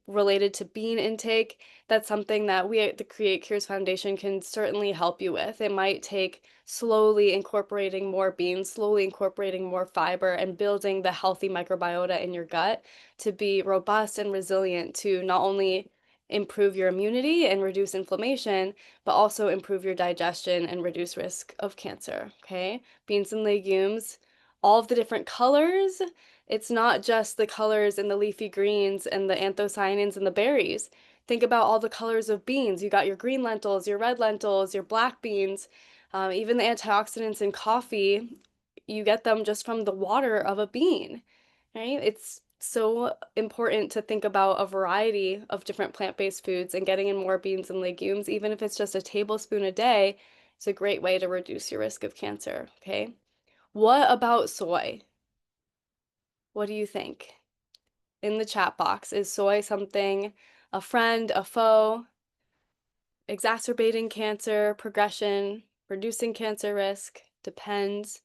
related to bean intake, that's something that we at the Create Cures Foundation can certainly help you with. It might take slowly incorporating more beans, slowly incorporating more fiber, and building the healthy microbiota in your gut to be robust and resilient to not only improve your immunity and reduce inflammation, but also improve your digestion and reduce risk of cancer, okay? Beans and legumes, all of the different colors. It's not just the colors in the leafy greens and the anthocyanins and the berries. Think about all the colors of beans. You got your green lentils, your red lentils, your black beans, even the antioxidants in coffee. You get them just from the water of a bean, right? It's so important to think about a variety of different plant-based foods and getting in more beans and legumes, even if it's just a tablespoon a day. It's a great way to reduce your risk of cancer, okay? What about soy? What do you think? In the chat box, is soy something, a friend, a foe, exacerbating cancer progression, reducing cancer risk? Depends.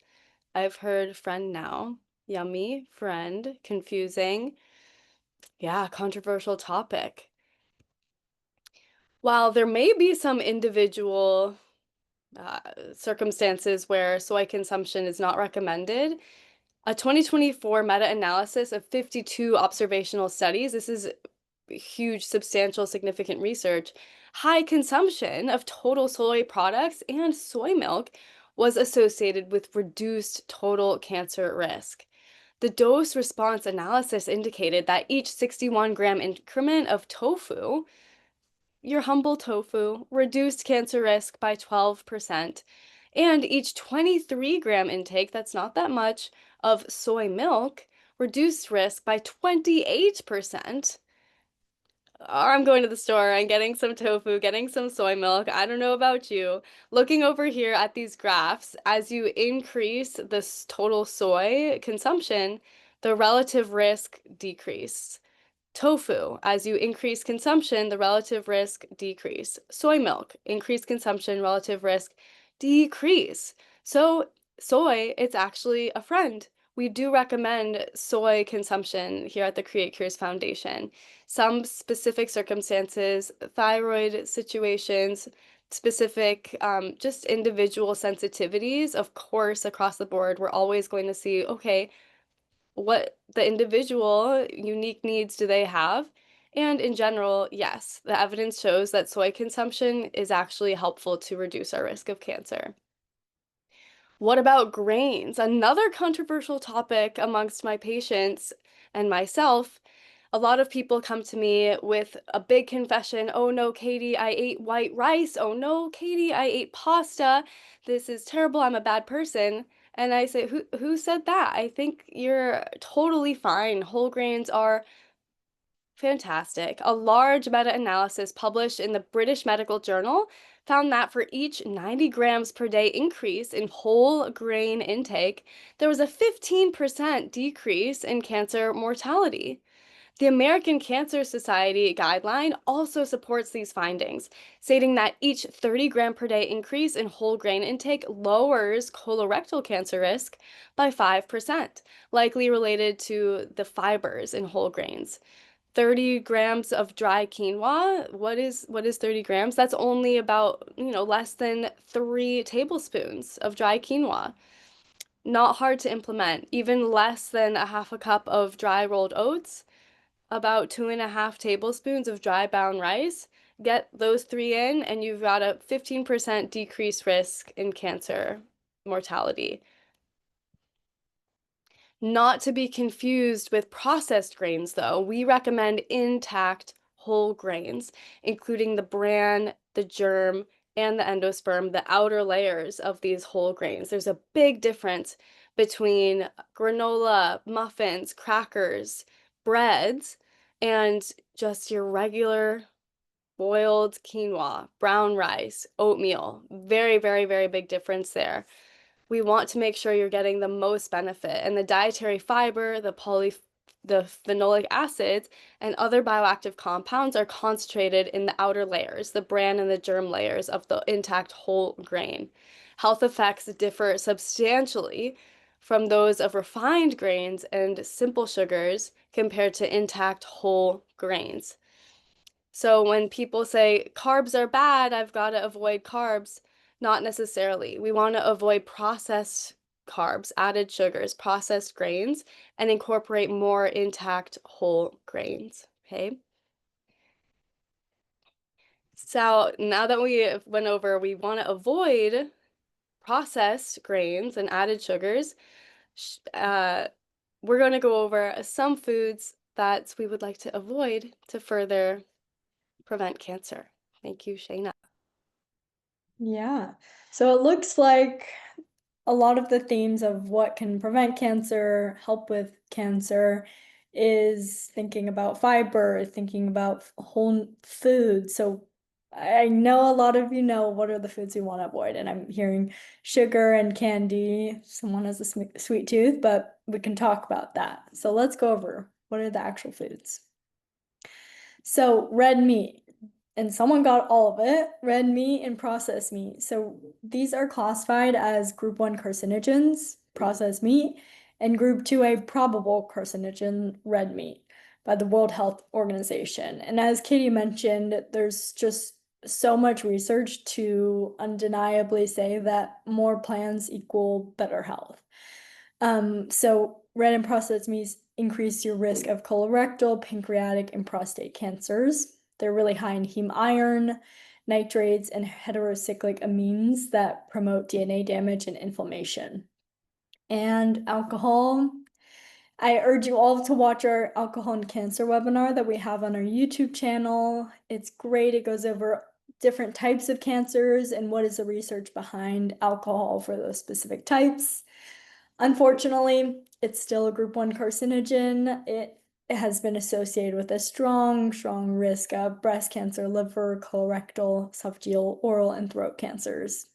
I've heard friend now. Yummy, friend, confusing. Yeah, controversial topic. While there may be some individual uh, circumstances where soy consumption is not recommended, a 2024 meta-analysis of 52 observational studies, this is huge, substantial, significant research, high consumption of total soy products and soy milk was associated with reduced total cancer risk. The dose response analysis indicated that each 61-gram increment of tofu, your humble tofu, reduced cancer risk by 12%, and each 23-gram intake, that's not that much, of soy milk reduced risk by 28%. Or I'm going to the store and getting some tofu, getting some soy milk. I don't know about you. Looking over here at these graphs, as you increase the total soy consumption, the relative risk decreases. Tofu, as you increase consumption, the relative risk decrease. Soy milk, increased consumption, relative risk decrease. So soy, it's actually a friend. We do recommend soy consumption here at the Create Cures Foundation. Some specific circumstances, thyroid situations, specific just individual sensitivities, of course, across the board, we're always going to see, okay, what the individual unique needs do they have? And in general, yes, the evidence shows that soy consumption is actually helpful to reduce our risk of cancer. What about grains? Another controversial topic amongst my patients and myself. A lot of people come to me with a big confession. Oh no, Katie, I ate white rice. Oh no, Katie, I ate pasta. This is terrible. I'm a bad person. And I say, who said that? I think you're totally fine. Whole grains are fantastic. A large meta-analysis published in the British Medical Journal found that for each 90 grams per day increase in whole grain intake, there was a 15% decrease in cancer mortality. The American Cancer Society guideline also supports these findings, stating that each 30 gram per day increase in whole grain intake lowers colorectal cancer risk by 5%, likely related to the fibers in whole grains. 30 grams of dry quinoa. What is 30 grams? That's only about, less than 3 tablespoons of dry quinoa. Not hard to implement. Even less than a half a cup of dry rolled oats, about 2.5 tablespoons of dry brown rice. Get those three in, and you've got a 15% decreased risk in cancer mortality. Not to be confused with processed grains, though. We recommend intact whole grains, including the bran, the germ, and the endosperm, the outer layers of these whole grains. There's a big difference between granola, muffins, crackers, breads, and just your regular boiled quinoa, brown rice, oatmeal. Very, very, very big difference there. We want to make sure you're getting the most benefit. And the dietary fiber, the phenolic acids, and other bioactive compounds are concentrated in the outer layers, the bran and the germ layers of the intact whole grain. Health effects differ substantially from those of refined grains and simple sugars compared to intact whole grains. So when people say carbs are bad, I've got to avoid carbs, not necessarily. We want to avoid processed carbs, added sugars, processed grains, and incorporate more intact whole grains. Okay. So now that we went over, we want to avoid processed grains and added sugars. We're going to go over some foods that we would like to avoid to further prevent cancer. Thank you, Shayna. Yeah. So it looks like a lot of the themes of what can prevent cancer, help with cancer, is thinking about fiber, thinking about whole food. So I know a lot of you know what are the foods you want to avoid, and I'm hearing sugar and candy. Someone has a sweet tooth, but we can talk about that. So let's go over what are the actual foods. So red meat, and someone got all of it, red meat and processed meat. So these are classified as group 1 carcinogens, processed meat, and group 2A probable carcinogen, red meat, by the World Health Organization. And as Katie mentioned, there's just so much research to undeniably say that more plants equal better health. So red and processed meats increase your risk of colorectal, pancreatic, and prostate cancers. They're really high in heme iron, nitrates, and heterocyclic amines that promote DNA damage and inflammation. And alcohol. I urge you all to watch our alcohol and cancer webinar that we have on our YouTube channel. It's great. It goes over different types of cancers and what is the research behind alcohol for those specific types. Unfortunately, it's still a group 1 carcinogen. It has been associated with a strong risk of breast cancer, liver, colorectal, esophageal, oral, and throat cancers.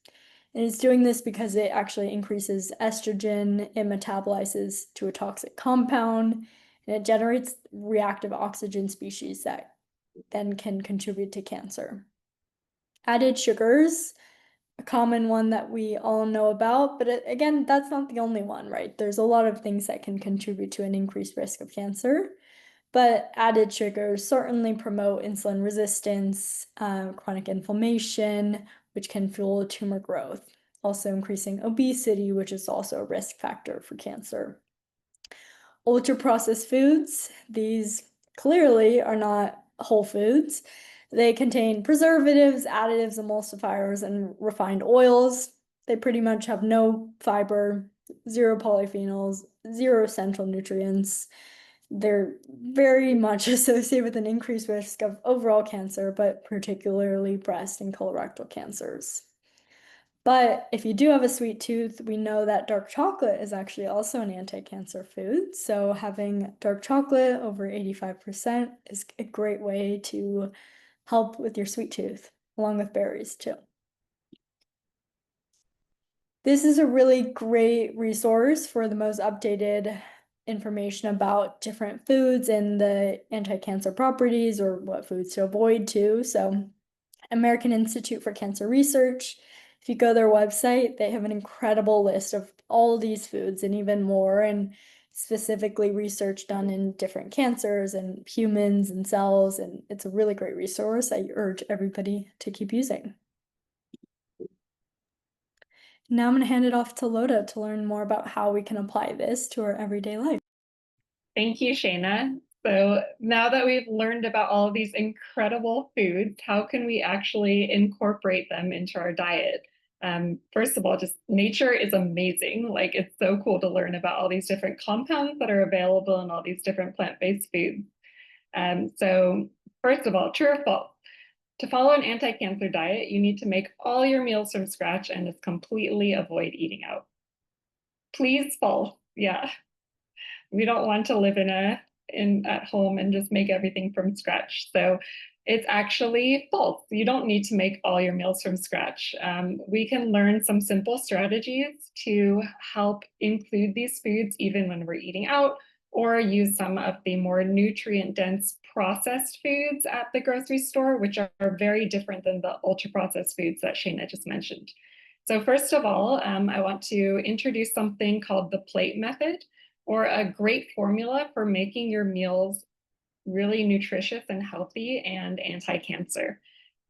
And it's doing this because it actually increases estrogen, it metabolizes to a toxic compound, and it generates reactive oxygen species that then can contribute to cancer. Added sugars, a common one that we all know about, but again, that's not the only one, right? There's a lot of things that can contribute to an increased risk of cancer, but added sugars certainly promote insulin resistance, chronic inflammation, which can fuel tumor growth, also increasing obesity, which is also a risk factor for cancer. Ultra-processed foods, these clearly are not whole foods. They contain preservatives, additives, emulsifiers, and refined oils. They pretty much have no fiber, zero polyphenols, zero essential nutrients. They're very much associated with an increased risk of overall cancer, but particularly breast and colorectal cancers. But if you do have a sweet tooth, we know that dark chocolate is actually also an anti-cancer food. So having dark chocolate over 85% is a great way to help with your sweet tooth, along with berries too. This is a really great resource for the most updated information about different foods and the anti-cancer properties or what foods to avoid too. So American Institute for Cancer Research, if you go to their website, they have an incredible list of all these foods and even more, and specifically research done in different cancers and humans and cells. And it's a really great resource I urge everybody to keep using. Now I'm going to hand it off to Lotta to learn more about how we can apply this to our everyday life. Thank you, Shayna. So now that we've learned about all of these incredible foods, how can we actually incorporate them into our diet? First of all, just nature is amazing. Like, it's so cool to learn about all these different compounds that are available in all these different plant-based foods. So first of all, true or false? To follow an anti-cancer diet, you need to make all your meals from scratch and just completely avoid eating out. Please false. Yeah. We don't want to live at home and just make everything from scratch. So it's actually false. You don't need to make all your meals from scratch. We can learn some simple strategies to help include these foods even when we're eating out, or use some of the more nutrient-dense processed foods at the grocery store, which are very different than the ultra-processed foods that Shayna just mentioned. So first of all, I want to introduce something called the plate method, or a great formula for making your meals really nutritious and healthy and anti-cancer.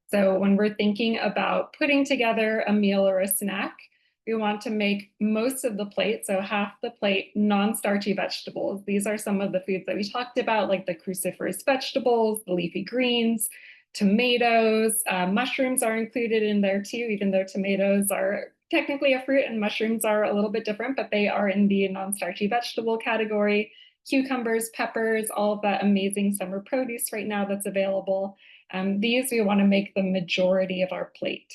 So when we're thinking about putting together a meal or a snack, we want to make most of the plate, so half the plate, non-starchy vegetables. These are some of the foods that we talked about, like the cruciferous vegetables, the leafy greens, tomatoes. Mushrooms are included in there too, even though tomatoes are technically a fruit and mushrooms are a little bit different, but they are in the non-starchy vegetable category. Cucumbers, peppers, all of that amazing summer produce right now that's available. These we want to make the majority of our plate.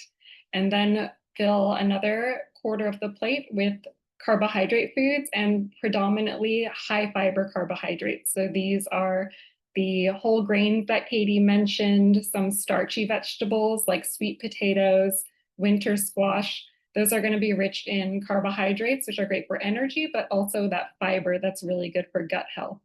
And then fill another quarter of the plate with carbohydrate foods, and predominantly high fiber carbohydrates. So these are the whole grains that Katie mentioned, some starchy vegetables like sweet potatoes, winter squash. Those are going to be rich in carbohydrates, which are great for energy, but also that fiber that's really good for gut health.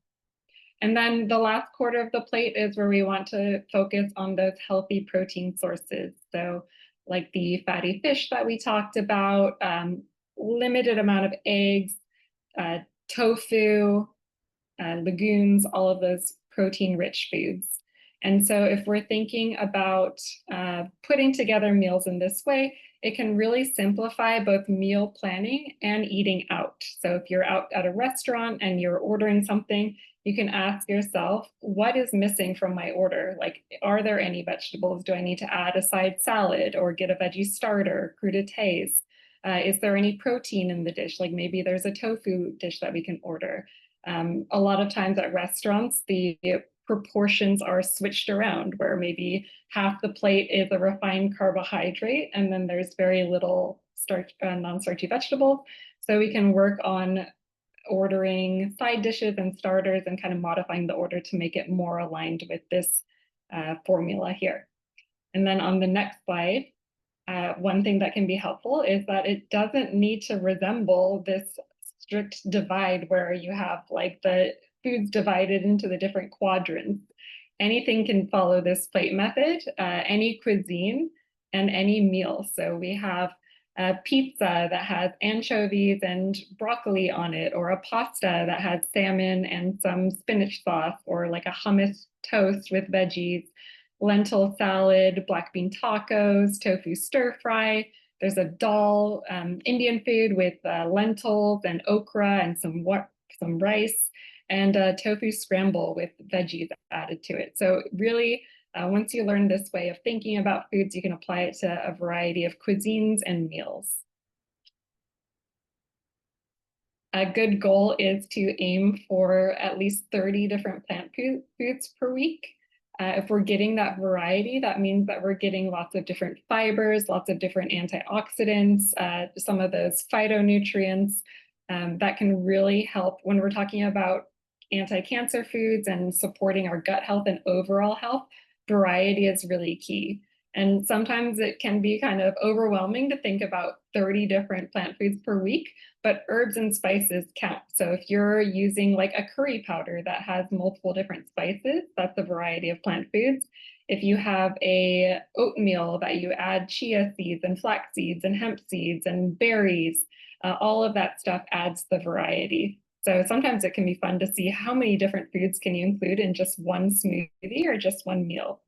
And then the last quarter of the plate is where we want to focus on those healthy protein sources. So like the fatty fish that we talked about, limited amount of eggs, tofu, legumes, all of those protein-rich foods. And so if we're thinking about putting together meals in this way, it can really simplify both meal planning and eating out. So if you're out at a restaurant and you're ordering something, you can ask yourself, what is missing from my order? Like, are there any vegetables? Do I need to add a side salad or get a veggie starter, crudités? Is there any protein in the dish? Like maybe there's a tofu dish that we can order. A lot of times at restaurants, the proportions are switched around, where maybe half the plate is a refined carbohydrate and then there's very little non-starchy vegetables. So we can work on ordering side dishes and starters and kind of modifying the order to make it more aligned with this formula here. And then on the next slide, one thing that can be helpful is that it doesn't need to resemble this strict divide where you have like the foods divided into the different quadrants. Anything can follow this plate method, any cuisine and any meal. So we have a pizza that has anchovies and broccoli on it, or a pasta that has salmon and some spinach sauce, or like a hummus toast with veggies, lentil salad, black bean tacos, tofu stir fry. There's a dal, Indian food with lentils and okra and some rice, and a tofu scramble with veggies added to it. So really, once you learn this way of thinking about foods, you can apply it to a variety of cuisines and meals. A good goal is to aim for at least 30 different plant foods per week. If we're getting that variety, that means that we're getting lots of different fibers, lots of different antioxidants, some of those phytonutrients that can really help when we're talking about anti-cancer foods and supporting our gut health and overall health. Variety is really key. And sometimes it can be kind of overwhelming to think about 30 different plant foods per week, but herbs and spices count. So if you're using like a curry powder that has multiple different spices, that's a variety of plant foods. If you have a oatmeal that you add chia seeds and flax seeds and hemp seeds and berries, all of that stuff adds the variety. So sometimes it can be fun to see how many different foods can you include in just one smoothie or just one meal.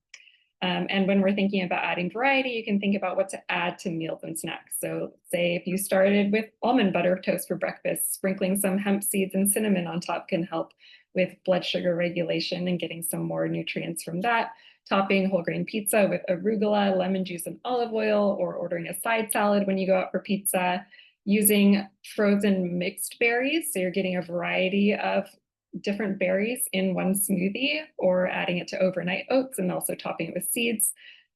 And when we're thinking about adding variety, you can think about what to add to meals and snacks. So say if you started with almond butter toast for breakfast, sprinkling some hemp seeds and cinnamon on top can help with blood sugar regulation and getting some more nutrients from that. Topping whole grain pizza with arugula, lemon juice, and olive oil, or ordering a side salad when you go out for pizza. Using frozen mixed berries, so you're getting a variety of different berries in one smoothie, or adding it to overnight oats and also topping it with seeds,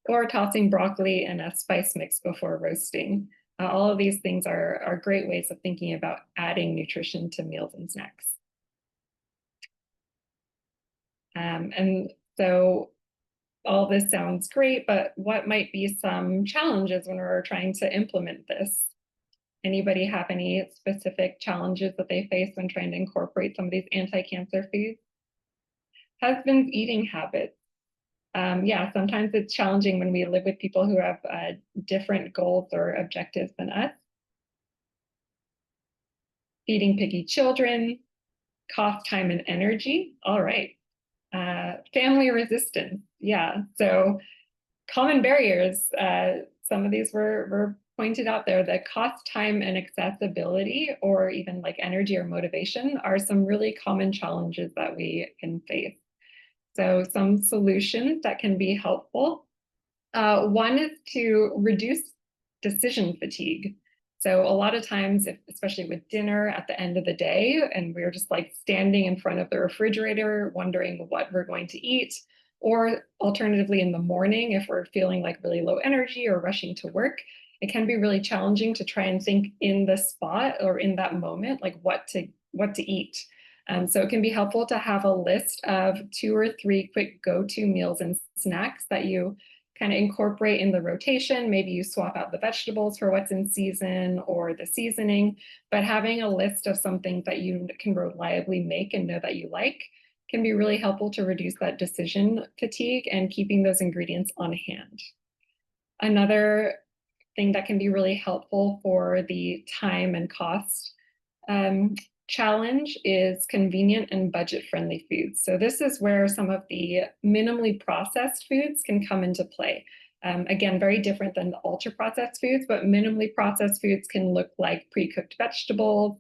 or tossing broccoli in a spice mix before roasting. All of these things are great ways of thinking about adding nutrition to meals and snacks. And so all this sounds great, but what might be some challenges when we're trying to implement this? Anybody have any specific challenges that they face when trying to incorporate some of these anti-cancer foods? Husband's eating habits. Yeah, sometimes it's challenging when we live with people who have different goals or objectives than us. Feeding picky children, cost, time, and energy. All right. Family resistance. Yeah, so common barriers. Some of these were pointed out there. The cost, time, and accessibility, or even like energy or motivation, are some really common challenges that we can face. So some solutions that can be helpful. One is to reduce decision fatigue. So a lot of times, especially with dinner at the end of the day, and we're just like standing in front of the refrigerator, wondering what we're going to eat, or alternatively in the morning, if we're feeling like really low energy or rushing to work, it can be really challenging to try and think in the spot or in that moment, like what to eat. So it can be helpful to have a list of 2 or 3 quick go-to meals and snacks that you kind of incorporate in the rotation. Maybe you swap out the vegetables for what's in season or the seasoning, but having a list of some things that you can reliably make and know that you like can be really helpful to reduce that decision fatigue and keeping those ingredients on hand. Another thing that can be really helpful for the time and cost challenge is convenient and budget-friendly foods. So this is where some of the minimally processed foods can come into play. Again, very different than the ultra-processed foods, but minimally processed foods can look like pre-cooked vegetables,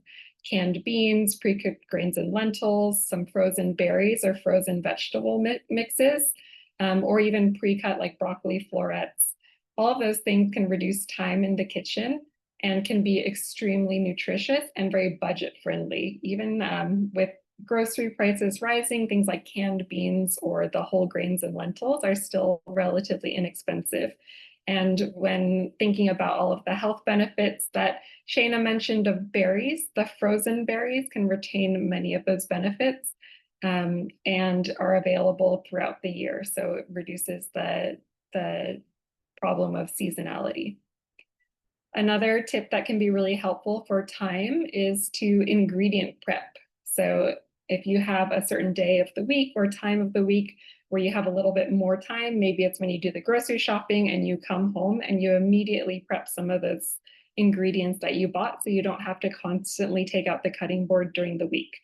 canned beans, pre-cooked grains and lentils, some frozen berries or frozen vegetable mixes, or even pre-cut like broccoli florets. All of those things can reduce time in the kitchen and can be extremely nutritious and very budget friendly. Even with grocery prices rising, things like canned beans or the whole grains and lentils are still relatively inexpensive. And when thinking about all of the health benefits that Shayna mentioned of berries, the frozen berries can retain many of those benefits and are available throughout the year. So it reduces the problem of seasonality. Another tip that can be really helpful for time is to ingredient prep. So if you have a certain day of the week or time of the week where you have a little bit more time, maybe it's when you do the grocery shopping and you come home and you immediately prep some of those ingredients that you bought so you don't have to constantly take out the cutting board during the week.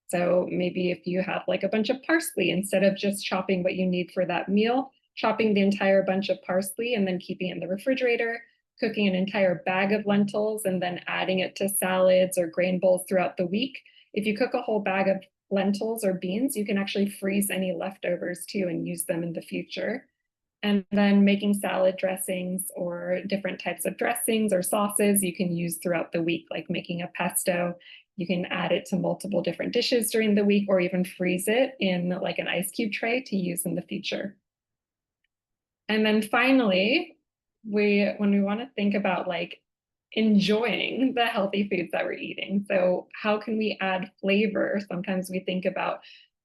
So maybe if you have like a bunch of parsley, instead of just chopping what you need for that meal, chopping the entire bunch of parsley and then keeping it in the refrigerator, cooking an entire bag of lentils and then adding it to salads or grain bowls throughout the week. If you cook a whole bag of lentils or beans, you can actually freeze any leftovers too and use them in the future. And then making salad dressings or different types of dressings or sauces you can use throughout the week, like making a pesto You can add it to multiple different dishes during the week, or even freeze it in like an ice cube tray to use in the future. And then finally, when we want to think about like enjoying the healthy foods that we're eating. So how can we add flavor? Sometimes we think about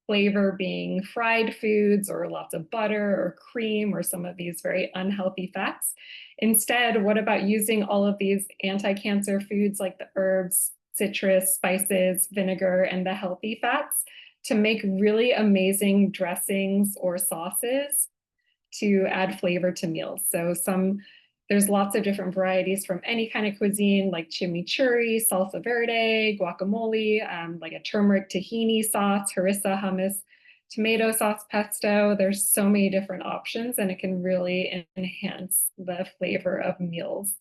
flavor being fried foods or lots of butter or cream or some of these very unhealthy fats. Instead, what about using all of these anti-cancer foods like the herbs, citrus, spices, vinegar, and the healthy fats to make really amazing dressings or sauces to add flavor to meals. So there's lots of different varieties from any kind of cuisine, like chimichurri, salsa verde, guacamole, like a turmeric tahini sauce, harissa hummus, tomato sauce pesto. There's so many different options, and it can really enhance the flavor of meals.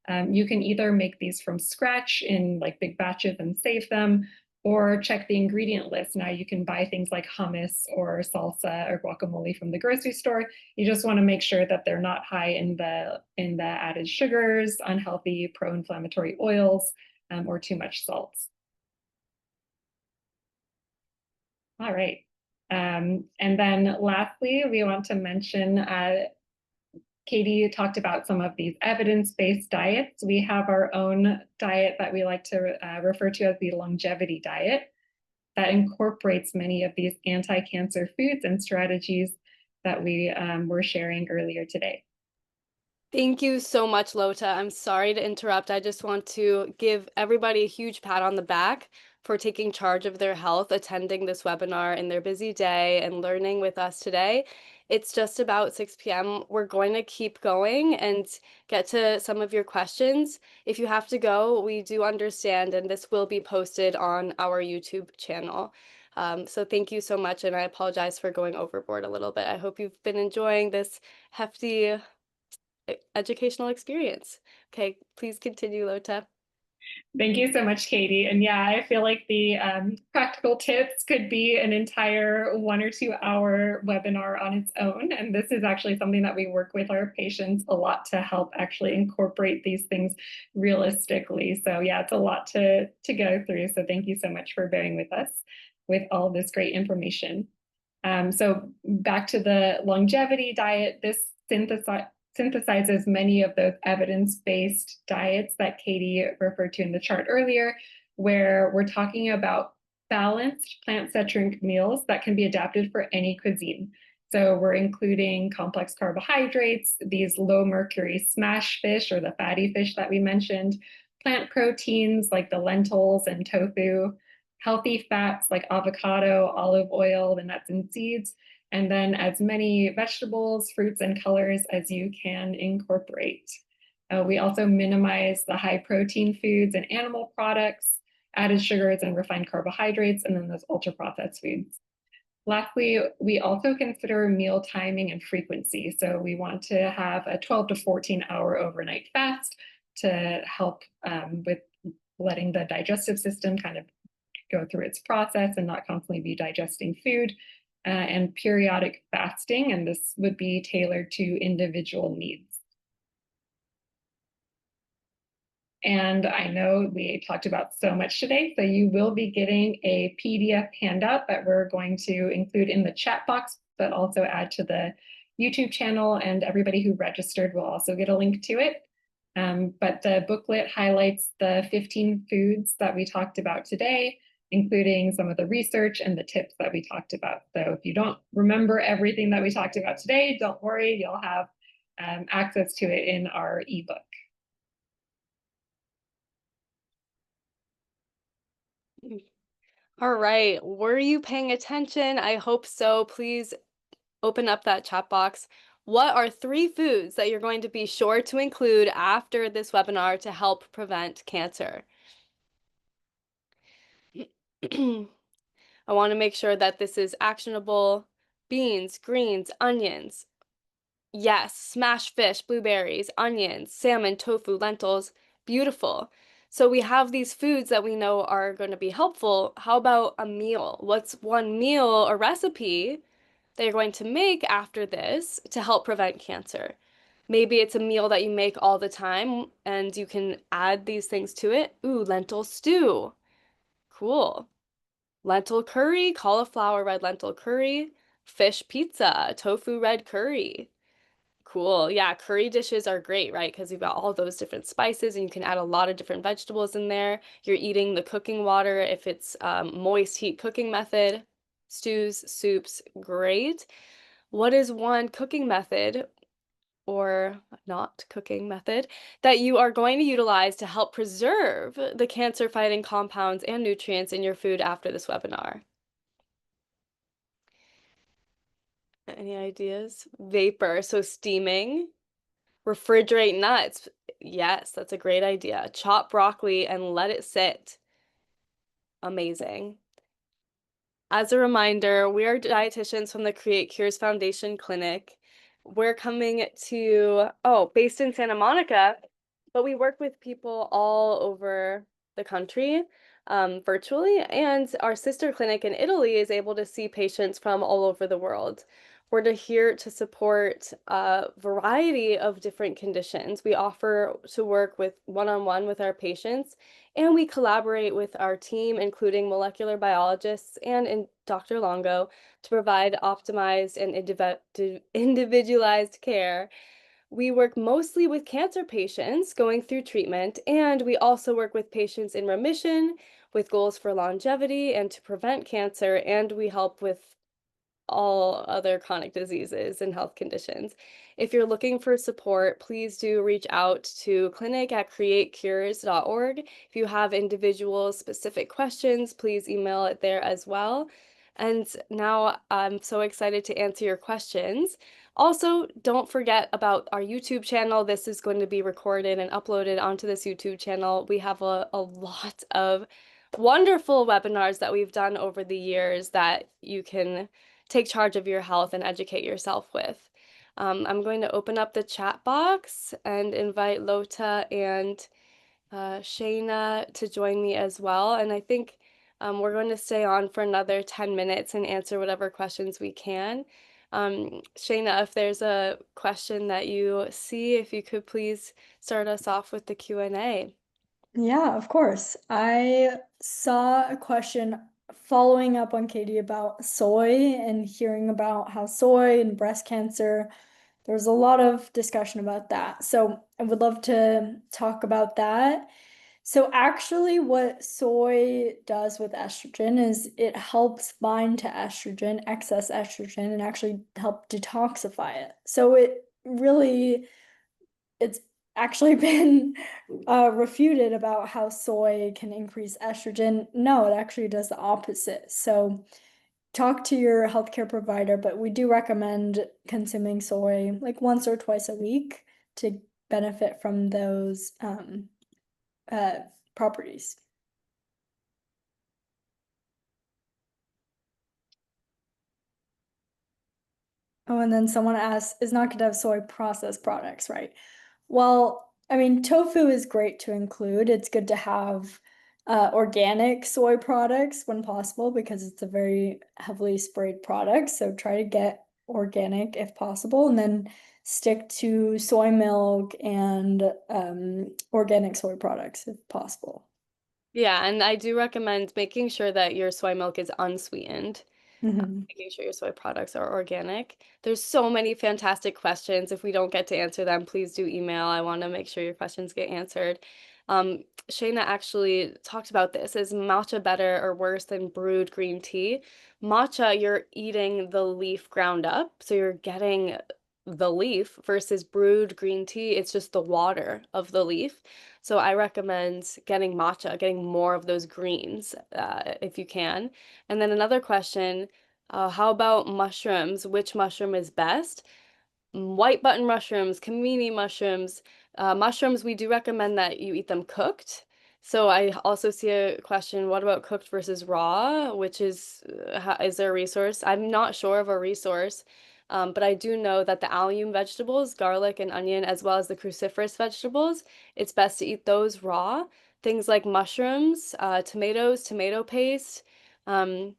You can either make these from scratch in like big batches and save them, or check the ingredient list. Now you can buy things like hummus or salsa or guacamole from the grocery store. You just want to make sure that they're not high in the added sugars, unhealthy pro-inflammatory oils, or too much salt. All right. And then lastly, we want to mention Katie talked about some of these evidence-based diets. We have our own diet that we like to refer to as the longevity diet that incorporates many of these anti-cancer foods and strategies that we were sharing earlier today. Thank you so much, Lota. I'm sorry to interrupt. I just want to give everybody a huge pat on the back for taking charge of their health, attending this webinar in their busy day and learning with us today. It's just about 6 p.m. We're going to keep going and get to some of your questions. If you have to go, we do understand, and this will be posted on our YouTube channel. So thank you so much, and I apologize for going overboard a little bit. I hope you've been enjoying this hefty educational experience. Okay, please continue, Lota. Thank you so much, Katie. And yeah, I feel like the practical tips could be an entire 1 or 2 hour webinar on its own. And this is actually something that we work with our patients a lot to help actually incorporate these things realistically. So yeah, it's a lot to go through. So thank you so much for bearing with us with all this great information. So back to the longevity diet, this synthesizes many of those evidence-based diets that Katie referred to in the chart earlier, where we're talking about balanced plant-centric meals that can be adapted for any cuisine. So we're including complex carbohydrates, these low mercury smash fish or the fatty fish that we mentioned, plant proteins like the lentils and tofu, healthy fats like avocado, olive oil, the nuts and seeds, and then as many vegetables, fruits, and colors as you can incorporate. We also minimize the high protein foods and animal products, added sugars and refined carbohydrates, and then those ultra processed foods. Lastly, we also consider meal timing and frequency. So we want to have a 12 to 14 hour overnight fast to help with letting the digestive system kind of go through its process and not constantly be digesting food, and periodic fasting, and this would be tailored to individual needs. And I know we talked about so much today, so you will be getting a PDF handout that we're going to include in the chat box, but also add to the YouTube channel, and everybody who registered will also get a link to it. But the booklet highlights the 15 foods that we talked about today, including some of the research and the tips that we talked about. So if you don't remember everything that we talked about today, don't worry, you'll have access to it in our ebook. All right, were you paying attention? I hope so. Please open up that chat box. What are 3 foods that you're going to be sure to include after this webinar to help prevent cancer? I want to make sure that this is actionable. Beans, greens, onions. Yes, smashed fish, blueberries, onions, salmon, tofu, lentils. Beautiful. So we have these foods that we know are going to be helpful. How about a meal? What's one meal or recipe that you're going to make after this to help prevent cancer? Maybe it's a meal that you make all the time and you can add these things to it. Ooh, lentil stew. Cool. Lentil curry, cauliflower red lentil curry, fish pizza, tofu red curry. Cool. Yeah, curry dishes are great, right? Because you've got all those different spices and you can add a lot of different vegetables in there. You're eating the cooking water if it's moist heat cooking method. Stews, soups, great. What is one cooking method or not cooking method that you are going to utilize to help preserve the cancer-fighting compounds and nutrients in your food after this webinar? Any ideas? Vapor, so steaming. Refrigerate nuts. Yes, that's a great idea. Chop broccoli and let it sit. Amazing. As a reminder, we are dietitians from the Create Cures Foundation Clinic. We're coming to, based in Santa Monica, but we work with people all over the country virtually, and our sister clinic in Italy is able to see patients from all over the world. Here to support a variety of different conditions. We offer to work with one-on-one with our patients, and we collaborate with our team, including molecular biologists and Dr. Longo, to provide optimized and individualized care. We work mostly with cancer patients going through treatment, and we also work with patients in remission with goals for longevity and to prevent cancer, and we help with all other chronic diseases and health conditions. If you're looking for support, please do reach out to clinic@createcures.org. If you have individual specific questions, please email it there as well. And now I'm so excited to answer your questions. Also, don't forget about our YouTube channel. This is going to be recorded and uploaded onto this YouTube channel. We have a lot of wonderful webinars that we've done over the years that you can take charge of your health and educate yourself with. I'm going to open up the chat box and invite Lotta and Shayna to join me as well. And I think we're going to stay on for another 10 minutes and answer whatever questions we can. Shayna, if there's a question that you see, if you could please start us off with the Q&A. Yeah, of course. I saw a question following up on Katie about soy and hearing about how soy and breast cancer, there's a lot of discussion about that. So I would love to talk about that. So actually what soy does with estrogen is it helps bind to estrogen, excess estrogen, and actually help detoxify it. So it's actually been refuted about how soy can increase estrogen. No, it actually does the opposite. So talk to your healthcare provider, but we do recommend consuming soy like once or twice a week to benefit from those properties. Oh, and then someone asks, is not good to have soy processed products, right? Well, I mean, tofu is great to include. It's good to have organic soy products when possible because it's a very heavily sprayed product. So try to get organic if possible, and then stick to soy milk and organic soy products if possible. Yeah, and I do recommend making sure that your soy milk is unsweetened. Mhm. Making sure your soy products are organic. There's so many fantastic questions. If we don't get to answer them, please do email. I want to make sure your questions get answered. Shayna actually talked about this. Is matcha better or worse than brewed green tea? Matcha, you're eating the leaf ground up, so you're getting the leaf versus brewed green tea, it's just the water of the leaf. So I recommend getting matcha, getting more of those greens if you can. And then another question, how about mushrooms? Which mushroom is best? White button mushrooms, kamini mushrooms. Mushrooms, we do recommend that you eat them cooked. So I also see a question, what about cooked versus raw? Which is there a resource? I'm not sure of a resource, but I do know that the allium vegetables, garlic and onion, as well as the cruciferous vegetables, it's best to eat those raw. Things like mushrooms, tomatoes, tomato paste. Um,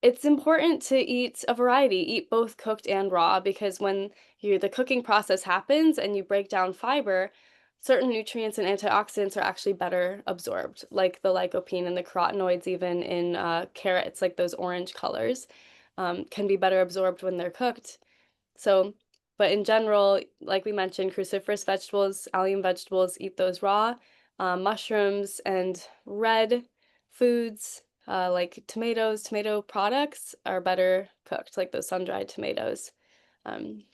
it's important to eat a variety, eat both cooked and raw, because when the cooking process happens and you break down fiber, certain nutrients and antioxidants are actually better absorbed, like the lycopene and the carotenoids, even in carrots, like those orange colors, can be better absorbed when they're cooked. So, but in general, like we mentioned, cruciferous vegetables, allium vegetables, eat those raw. Mushrooms and red foods, like tomatoes, tomato products are better cooked, like those sun-dried tomatoes. Um,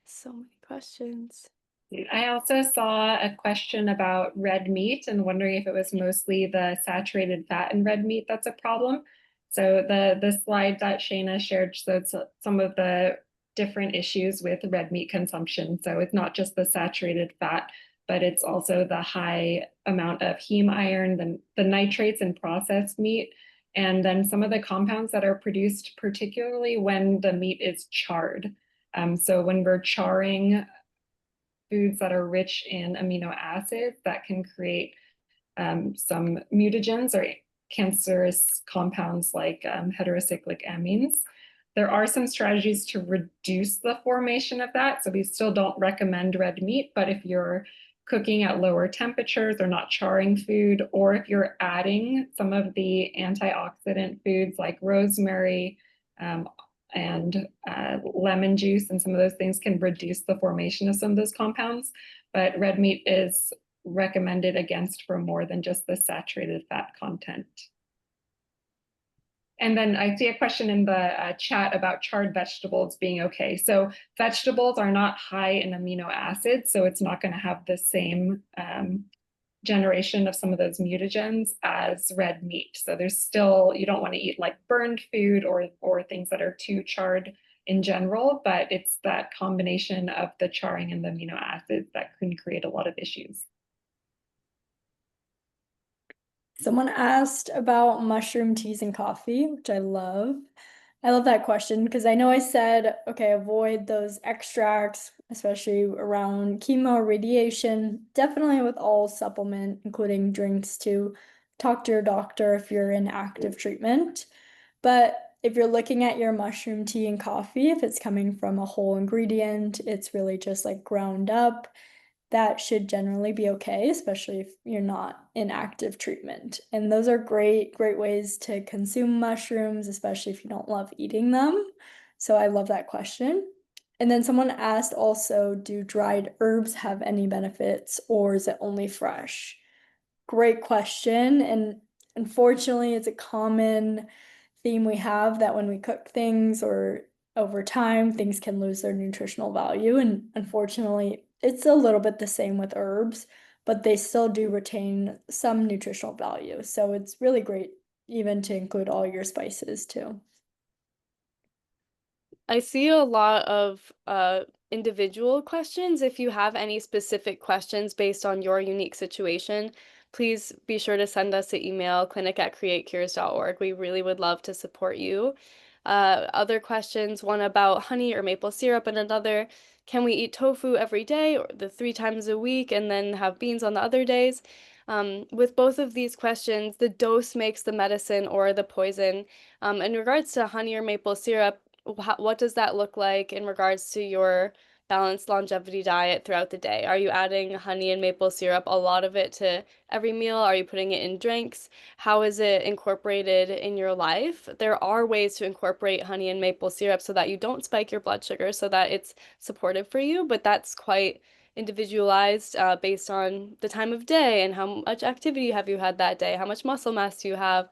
so many questions. I also saw a question about red meat and wondering if it was mostly the saturated fat in red meat that's a problem. So the slide that Shayna shared showed some of the different issues with red meat consumption. So it's not just the saturated fat, but it's also the high amount of heme iron, the nitrates in processed meat, and then some of the compounds that are produced, particularly when the meat is charred. So when we're charring foods that are rich in amino acids that can create some mutagens or cancerous compounds like heterocyclic amines. There are some strategies to reduce the formation of that. So we still don't recommend red meat, but if you're cooking at lower temperatures or not charring food, or if you're adding some of the antioxidant foods like rosemary, um, and lemon juice and some of those things can reduce the formation of some of those compounds. But red meat is recommended against for more than just the saturated fat content. And then I see a question in the chat about charred vegetables being okay. So vegetables are not high in amino acids, so it's not going to have the same generation of some of those mutagens as red meat. So there's still, you don't want to eat like burned food or things that are too charred in general, but it's that combination of the charring and the amino acids that can create a lot of issues. Someone asked about mushroom teas and coffee, which I love. I love that question because I know I said, okay, avoid those extracts, especially around chemo, radiation, definitely with all supplement, including drinks too. Talk to your doctor if you're in active treatment. But if you're looking at your mushroom tea and coffee, if it's coming from a whole ingredient, it's really just like ground up, that should generally be okay, especially if you're not in active treatment. And those are great, great ways to consume mushrooms, especially if you don't love eating them. So I love that question. And then someone asked also, do dried herbs have any benefits or is it only fresh? Great question. And unfortunately, it's a common theme we have that when we cook things or over time, things can lose their nutritional value. And unfortunately, it's a little bit the same with herbs, but they still do retain some nutritional value. So it's really great even to include all your spices too. I see a lot of individual questions. If you have any specific questions based on your unique situation, please be sure to send us an email, clinic@createcures.org. We really would love to support you. Other questions, one about honey or maple syrup, and another, can we eat tofu every day or the 3 times a week and then have beans on the other days? With both of these questions, the dose makes the medicine or the poison. In regards to honey or maple syrup, what does that look like in regards to your balanced longevity diet throughout the day? Are you adding honey and maple syrup, a lot of it, to every meal? Are you putting it in drinks? How is it incorporated in your life? There are ways to incorporate honey and maple syrup so that you don't spike your blood sugar, so that it's supportive for you, but that's quite individualized based on the time of day and how much activity have you had that day, how much muscle mass do you have,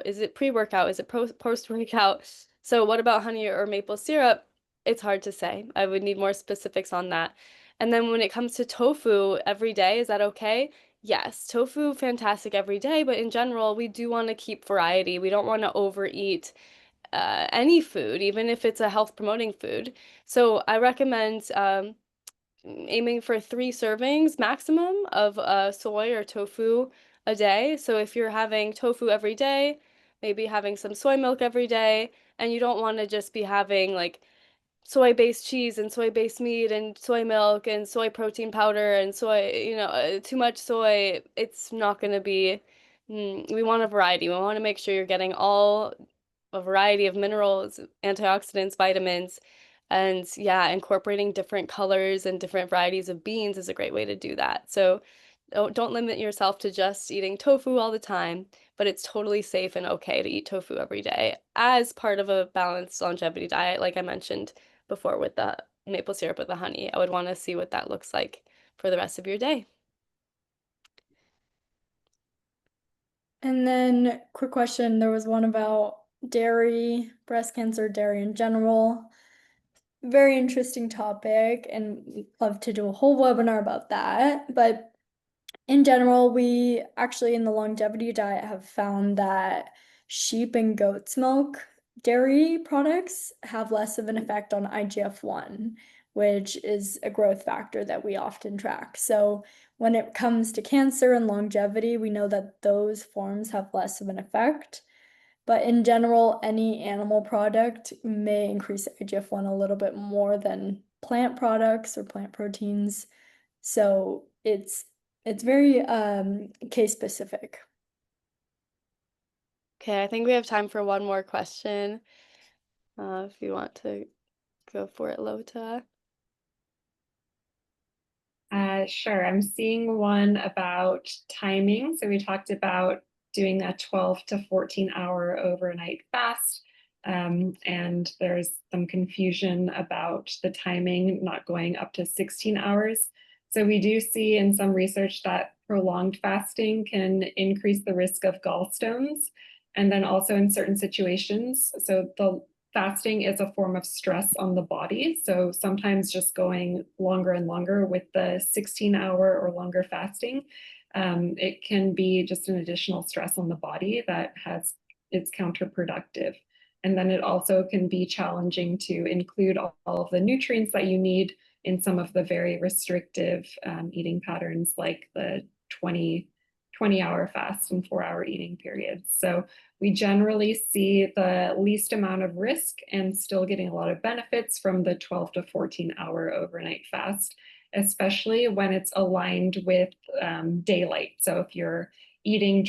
is it pre-workout, is it post-workout? So what about honey or maple syrup? It's hard to say. I would need more specifics on that. And then when it comes to tofu every day, is that okay? Yes, tofu fantastic every day, but in general, we do want to keep variety. We don't want to overeat any food, even if it's a health promoting food. So I recommend aiming for 3 servings maximum of soy or tofu a day. So if you're having tofu every day, maybe having some soy milk every day, and you don't want to just be having like soy-based cheese and soy-based meat and soy milk and soy protein powder and soy, too much soy, it's not going to be, we want a variety. We want to make sure you're getting all a variety of minerals, antioxidants, vitamins, And yeah, incorporating different colors and different varieties of beans is a great way to do that. So don't limit yourself to just eating tofu all the time, but it's totally safe and okay to eat tofu every day as part of a balanced longevity diet, like I mentioned before with the maple syrup with the honey. I would want to see what that looks like for the rest of your day. And then, quick question, there was one about dairy, breast cancer, dairy in general. Very interesting topic, and we'd love to do a whole webinar about that. But in general, we actually in the longevity diet have found that sheep and goat's milk dairy products have less of an effect on IGF-1, which is a growth factor that we often track. So when it comes to cancer and longevity, we know that those forms have less of an effect. But in general, any animal product may increase IGF-1 a little bit more than plant products or plant proteins. So it's very case specific. Okay, I think we have time for one more question. If you want to go for it, Lota. Sure. I'm seeing one about timing. So we talked about doing a 12 to 14 hour overnight fast. And there's some confusion about the timing not going up to 16 hours. So we do see in some research that prolonged fasting can increase the risk of gallstones. And then also in certain situations, so the fasting is a form of stress on the body. So sometimes just going longer and longer with the 16-hour or longer fasting, it can be just an additional stress on the body that it's counterproductive. And then it also can be challenging to include all of the nutrients that you need in some of the very restrictive eating patterns like the 20-hour fast and 4-hour eating periods. So we generally see the least amount of risk and still getting a lot of benefits from the 12 to 14-hour overnight fast, especially when it's aligned with daylight. So if you're eating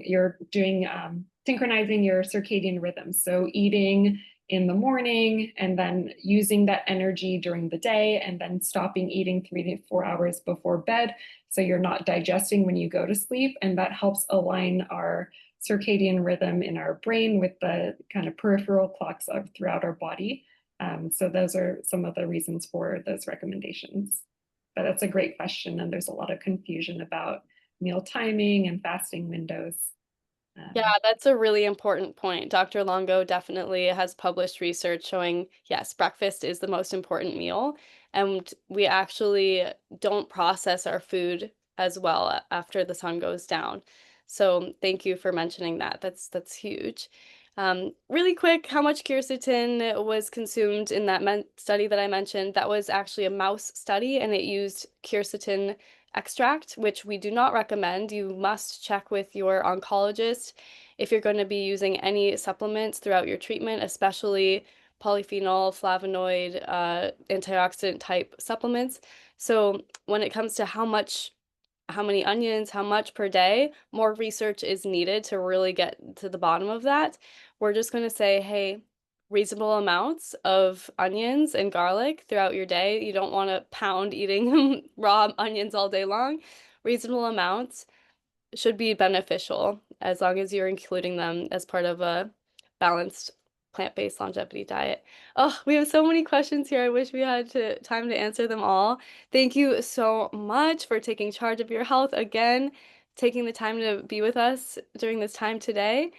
you're doing synchronizing your circadian rhythm. So eating in the morning and then using that energy during the day and then stopping eating 3 to 4 hours before bed. So you're not digesting when you go to sleep. And that helps align our circadian rhythm in our brain with the kind of peripheral clocks throughout our body. So those are some of the reasons for those recommendations. But that's a great question. And there's a lot of confusion about meal timing and fasting windows. Yeah, that's a really important point. Dr. Longo definitely has published research showing, yes, breakfast is the most important meal, and we actually don't process our food as well after the sun goes down. So thank you for mentioning that. That's huge. Really quick, how much quercetin was consumed in that study that I mentioned? That was actually a mouse study, and it used quercetin extract, which we do not recommend. You must check with your oncologist if you're going to be using any supplements throughout your treatment, especially polyphenol, flavonoid, antioxidant type supplements. So when it comes to how many onions, how much per day, more research is needed to really get to the bottom of that. We're just going to say, hey, reasonable amounts of onions and garlic throughout your day. You don't want to pound eating raw onions all day long. Reasonable amounts should be beneficial as long as you're including them as part of a balanced plant-based longevity diet. Oh, we have so many questions here. I wish we had time to answer them all. Thank you so much for taking charge of your health again, taking the time to be with us during this time today.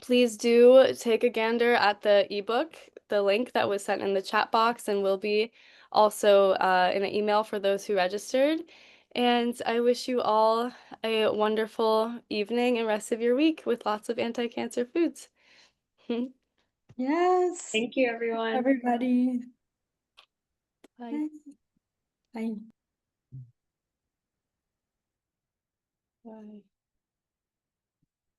Please do take a gander at the ebook, the link that was sent in the chat box, and will be also in an email for those who registered. And I wish you all a wonderful evening and rest of your week with lots of anti-cancer foods. Yes. Thank you, everyone. Everybody. Bye. Bye. Bye.